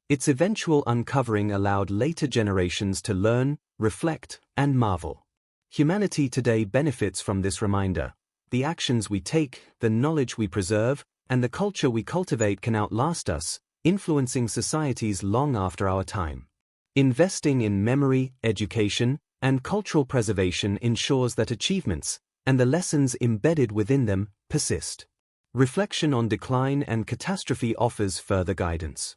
Its eventual uncovering allowed later generations to learn, reflect, and marvel. Humanity today benefits from this reminder. The actions we take, the knowledge we preserve, and the culture we cultivate can outlast us, influencing societies long after our time. Investing in memory, education, and cultural preservation ensures that achievements, and the lessons embedded within them, persist. Reflection on decline and catastrophe offers further guidance.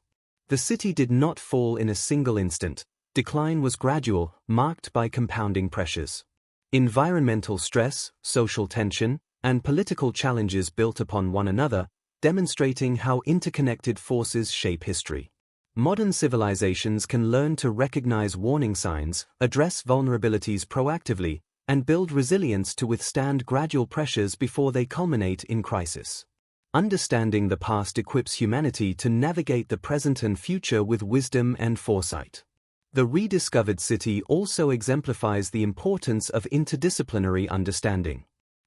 The city did not fall in a single instant. Decline was gradual, marked by compounding pressures. Environmental stress, social tension, and political challenges built upon one another, demonstrating how interconnected forces shape history. Modern civilizations can learn to recognize warning signs, address vulnerabilities proactively, and build resilience to withstand gradual pressures before they culminate in crisis. Understanding the past equips humanity to navigate the present and future with wisdom and foresight. The rediscovered city also exemplifies the importance of interdisciplinary understanding.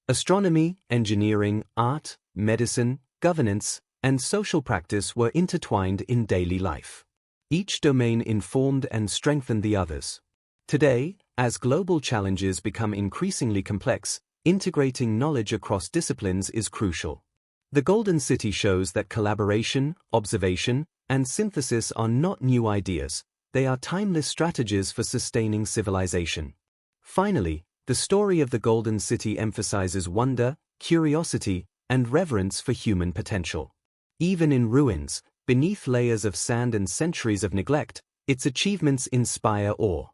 Astronomy, engineering, art, medicine, governance, and social practice were intertwined in daily life. Each domain informed and strengthened the others. Today, as global challenges become increasingly complex, integrating knowledge across disciplines is crucial. The Golden City shows that collaboration, observation, and synthesis are not new ideas, they are timeless strategies for sustaining civilization. Finally, the story of the Golden City emphasizes wonder, curiosity, and reverence for human potential. Even in ruins, beneath layers of sand and centuries of neglect, its achievements inspire awe.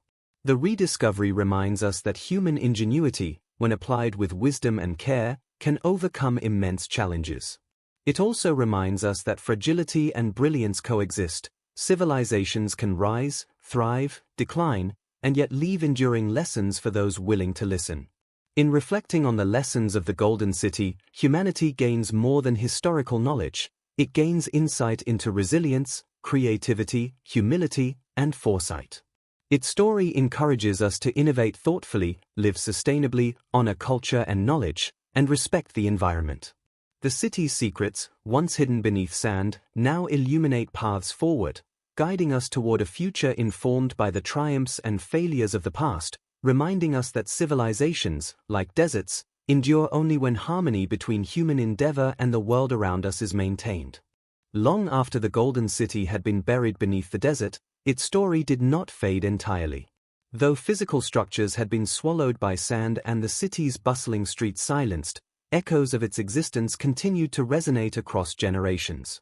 The rediscovery reminds us that human ingenuity, when applied with wisdom and care, can overcome immense challenges. It also reminds us that fragility and brilliance coexist. Civilizations can rise, thrive, decline, and yet leave enduring lessons for those willing to listen. In reflecting on the lessons of the Golden City, humanity gains more than historical knowledge. It gains insight into resilience, creativity, humility, and foresight. Its story encourages us to innovate thoughtfully, live sustainably, honor culture and knowledge, and respect the environment. The city's secrets, once hidden beneath sand, now illuminate paths forward, guiding us toward a future informed by the triumphs and failures of the past, reminding us that civilizations, like deserts, endure only when harmony between human endeavor and the world around us is maintained. Long after the Golden City had been buried beneath the desert, its story did not fade entirely. Though physical structures had been swallowed by sand and the city's bustling streets silenced, echoes of its existence continued to resonate across generations.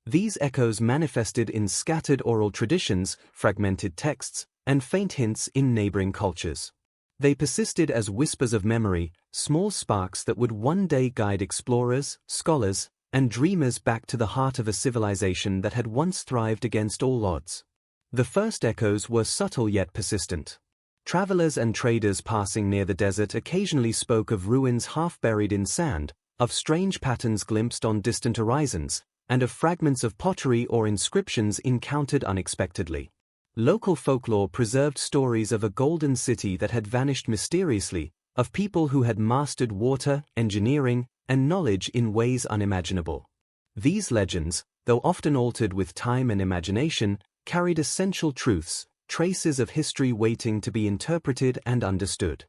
These echoes manifested in scattered oral traditions, fragmented texts, and faint hints in neighboring cultures. They persisted as whispers of memory, small sparks that would one day guide explorers, scholars, and dreamers back to the heart of a civilization that had once thrived against all odds. The first echoes were subtle yet persistent. Travelers and traders passing near the desert occasionally spoke of ruins half buried in sand, of strange patterns glimpsed on distant horizons, and of fragments of pottery or inscriptions encountered unexpectedly. Local folklore preserved stories of a golden city that had vanished mysteriously, of people who had mastered water, engineering, and knowledge in ways unimaginable. These legends, though often altered with time and imagination, carried essential truths, traces of history waiting to be interpreted and understood.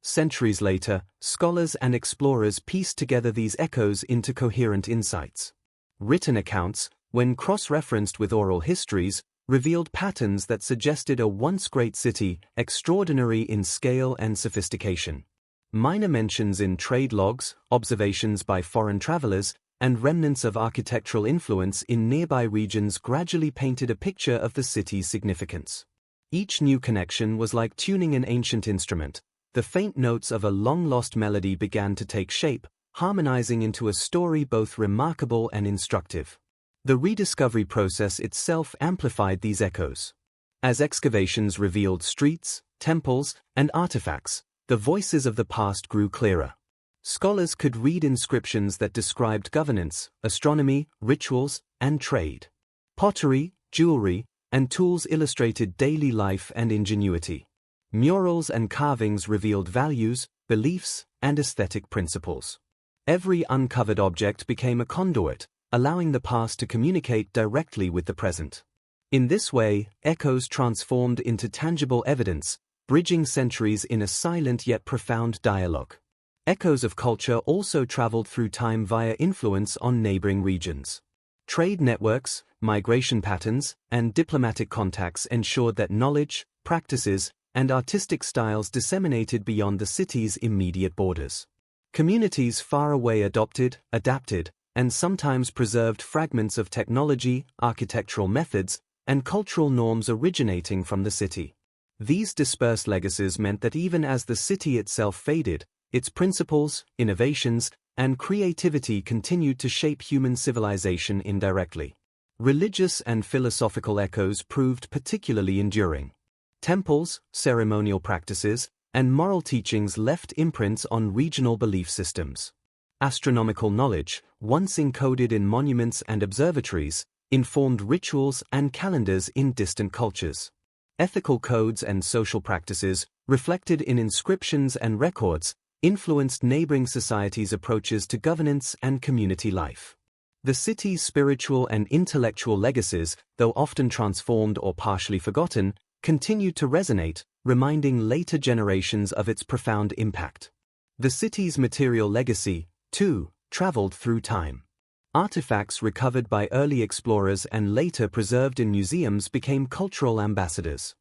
Centuries later, scholars and explorers pieced together these echoes into coherent insights. Written accounts, when cross-referenced with oral histories, revealed patterns that suggested a once great city, extraordinary in scale and sophistication. Minor mentions in trade logs, observations by foreign travelers, and remnants of architectural influence in nearby regions gradually painted a picture of the city's significance. Each new connection was like tuning an ancient instrument. The faint notes of a long-lost melody began to take shape, harmonizing into a story both remarkable and instructive. The rediscovery process itself amplified these echoes. As excavations revealed streets, temples, and artifacts, the voices of the past grew clearer. Scholars could read inscriptions that described governance, astronomy, rituals, and trade. Pottery, jewelry, and tools illustrated daily life and ingenuity. Murals and carvings revealed values, beliefs, and aesthetic principles. Every uncovered object became a conduit, allowing the past to communicate directly with the present. In this way, echoes transformed into tangible evidence, bridging centuries in a silent yet profound dialogue. Echoes of culture also traveled through time via influence on neighboring regions. Trade networks, migration patterns, and diplomatic contacts ensured that knowledge, practices, and artistic styles disseminated beyond the city's immediate borders. Communities far away adopted, adapted, and sometimes preserved fragments of technology, architectural methods, and cultural norms originating from the city. These dispersed legacies meant that even as the city itself faded, its principles, innovations, and creativity continued to shape human civilization indirectly. Religious and philosophical echoes proved particularly enduring. Temples, ceremonial practices, and moral teachings left imprints on regional belief systems. Astronomical knowledge, once encoded in monuments and observatories, informed rituals and calendars in distant cultures. Ethical codes and social practices, reflected in inscriptions and records, influenced neighboring societies' approaches to governance and community life. The city's spiritual and intellectual legacies, though often transformed or partially forgotten, continued to resonate, reminding later generations of its profound impact. The city's material legacy, too, traveled through time. Artifacts recovered by early explorers and later preserved in museums became cultural ambassadors.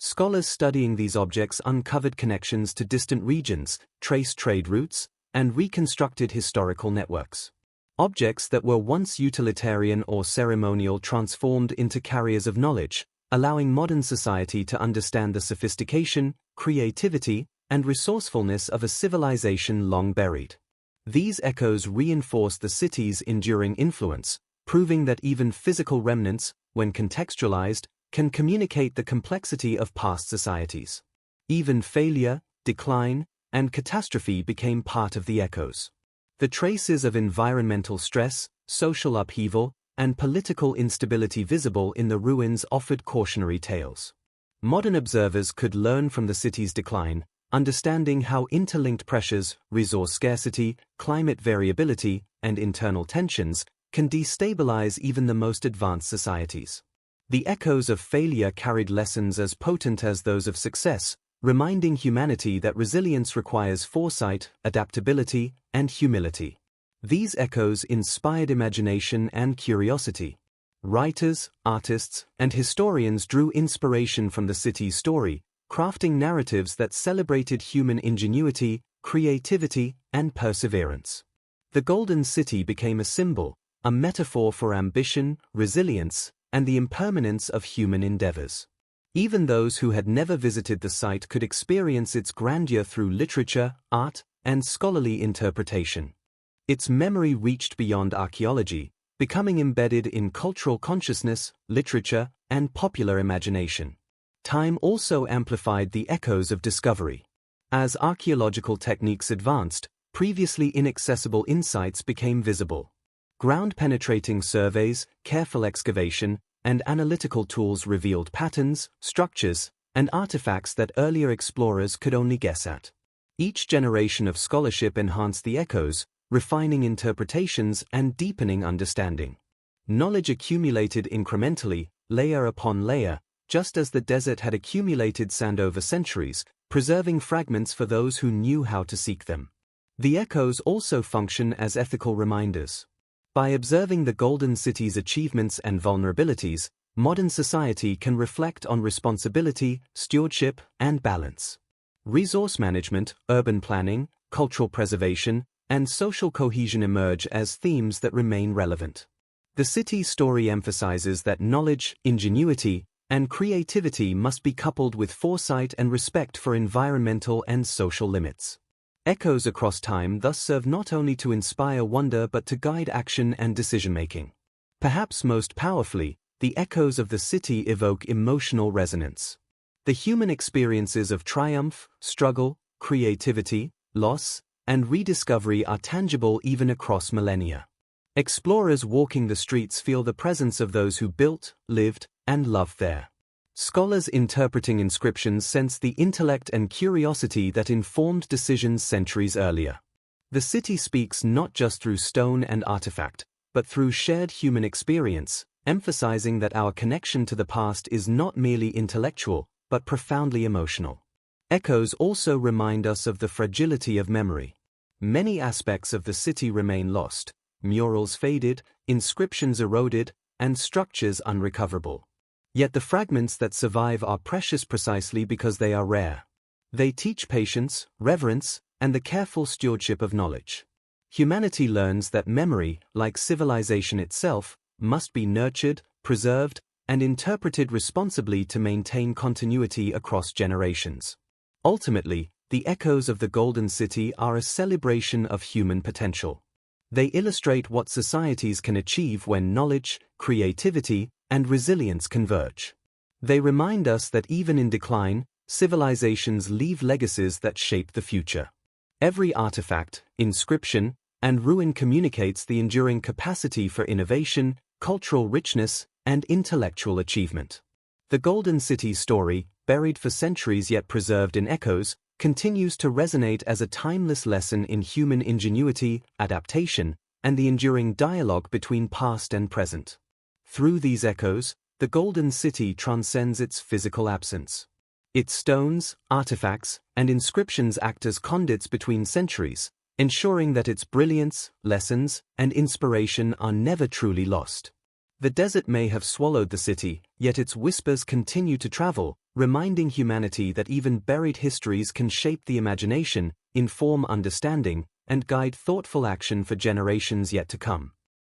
Scholars studying these objects uncovered connections to distant regions, traced trade routes, and reconstructed historical networks. Objects that were once utilitarian or ceremonial transformed into carriers of knowledge, allowing modern society to understand the sophistication, creativity, and resourcefulness of a civilization long buried. These echoes reinforce the city's enduring influence, proving that even physical remnants, when contextualized, can communicate the complexity of past societies. Even failure, decline, and catastrophe became part of the echoes. The traces of environmental stress, social upheaval, and political instability visible in the ruins offered cautionary tales. Modern observers could learn from the city's decline, understanding how interlinked pressures, resource scarcity, climate variability, and internal tensions can destabilize even the most advanced societies. The echoes of failure carried lessons as potent as those of success, reminding humanity that resilience requires foresight, adaptability, and humility. These echoes inspired imagination and curiosity. Writers, artists, and historians drew inspiration from the city's story, crafting narratives that celebrated human ingenuity, creativity, and perseverance. The Golden City became a symbol, a metaphor for ambition, resilience, and the impermanence of human endeavors. Even those who had never visited the site could experience its grandeur through literature, art, and scholarly interpretation. Its memory reached beyond archaeology, becoming embedded in cultural consciousness, literature, and popular imagination. Time also amplified the echoes of discovery. As archaeological techniques advanced, previously inaccessible insights became visible. Ground-penetrating surveys, careful excavation, and analytical tools revealed patterns, structures, and artifacts that earlier explorers could only guess at. Each generation of scholarship enhanced the echoes, refining interpretations and deepening understanding. Knowledge accumulated incrementally, layer upon layer, just as the desert had accumulated sand over centuries, preserving fragments for those who knew how to seek them. The echoes also function as ethical reminders. By observing the Golden City's achievements and vulnerabilities, modern society can reflect on responsibility, stewardship, and balance. Resource management, urban planning, cultural preservation, and social cohesion emerge as themes that remain relevant. The city's story emphasizes that knowledge, ingenuity, and creativity must be coupled with foresight and respect for environmental and social limits. Echoes across time thus serve not only to inspire wonder but to guide action and decision-making. Perhaps most powerfully, the echoes of the city evoke emotional resonance. The human experiences of triumph, struggle, creativity, loss, and rediscovery are tangible even across millennia. Explorers walking the streets feel the presence of those who built, lived, and loved there. Scholars interpreting inscriptions sense the intellect and curiosity that informed decisions centuries earlier. The city speaks not just through stone and artifact, but through shared human experience, emphasizing that our connection to the past is not merely intellectual, but profoundly emotional. Echoes also remind us of the fragility of memory. Many aspects of the city remain lost, murals faded, inscriptions eroded, and structures unrecoverable. Yet the fragments that survive are precious precisely because they are rare. They teach patience, reverence, and the careful stewardship of knowledge. Humanity learns that memory, like civilization itself, must be nurtured, preserved, and interpreted responsibly to maintain continuity across generations. Ultimately, the echoes of the Golden City are a celebration of human potential. They illustrate what societies can achieve when knowledge, creativity, and resilience converge. They remind us that even in decline, civilizations leave legacies that shape the future. Every artifact, inscription, and ruin communicates the enduring capacity for innovation, cultural richness, and intellectual achievement. The Golden City's story, buried for centuries yet preserved in echoes, continues to resonate as a timeless lesson in human ingenuity, adaptation, and the enduring dialogue between past and present. Through these echoes, the Golden City transcends its physical absence. Its stones, artifacts, and inscriptions act as conduits between centuries, ensuring that its brilliance, lessons, and inspiration are never truly lost. The desert may have swallowed the city, yet its whispers continue to travel, reminding humanity that even buried histories can shape the imagination, inform understanding, and guide thoughtful action for generations yet to come.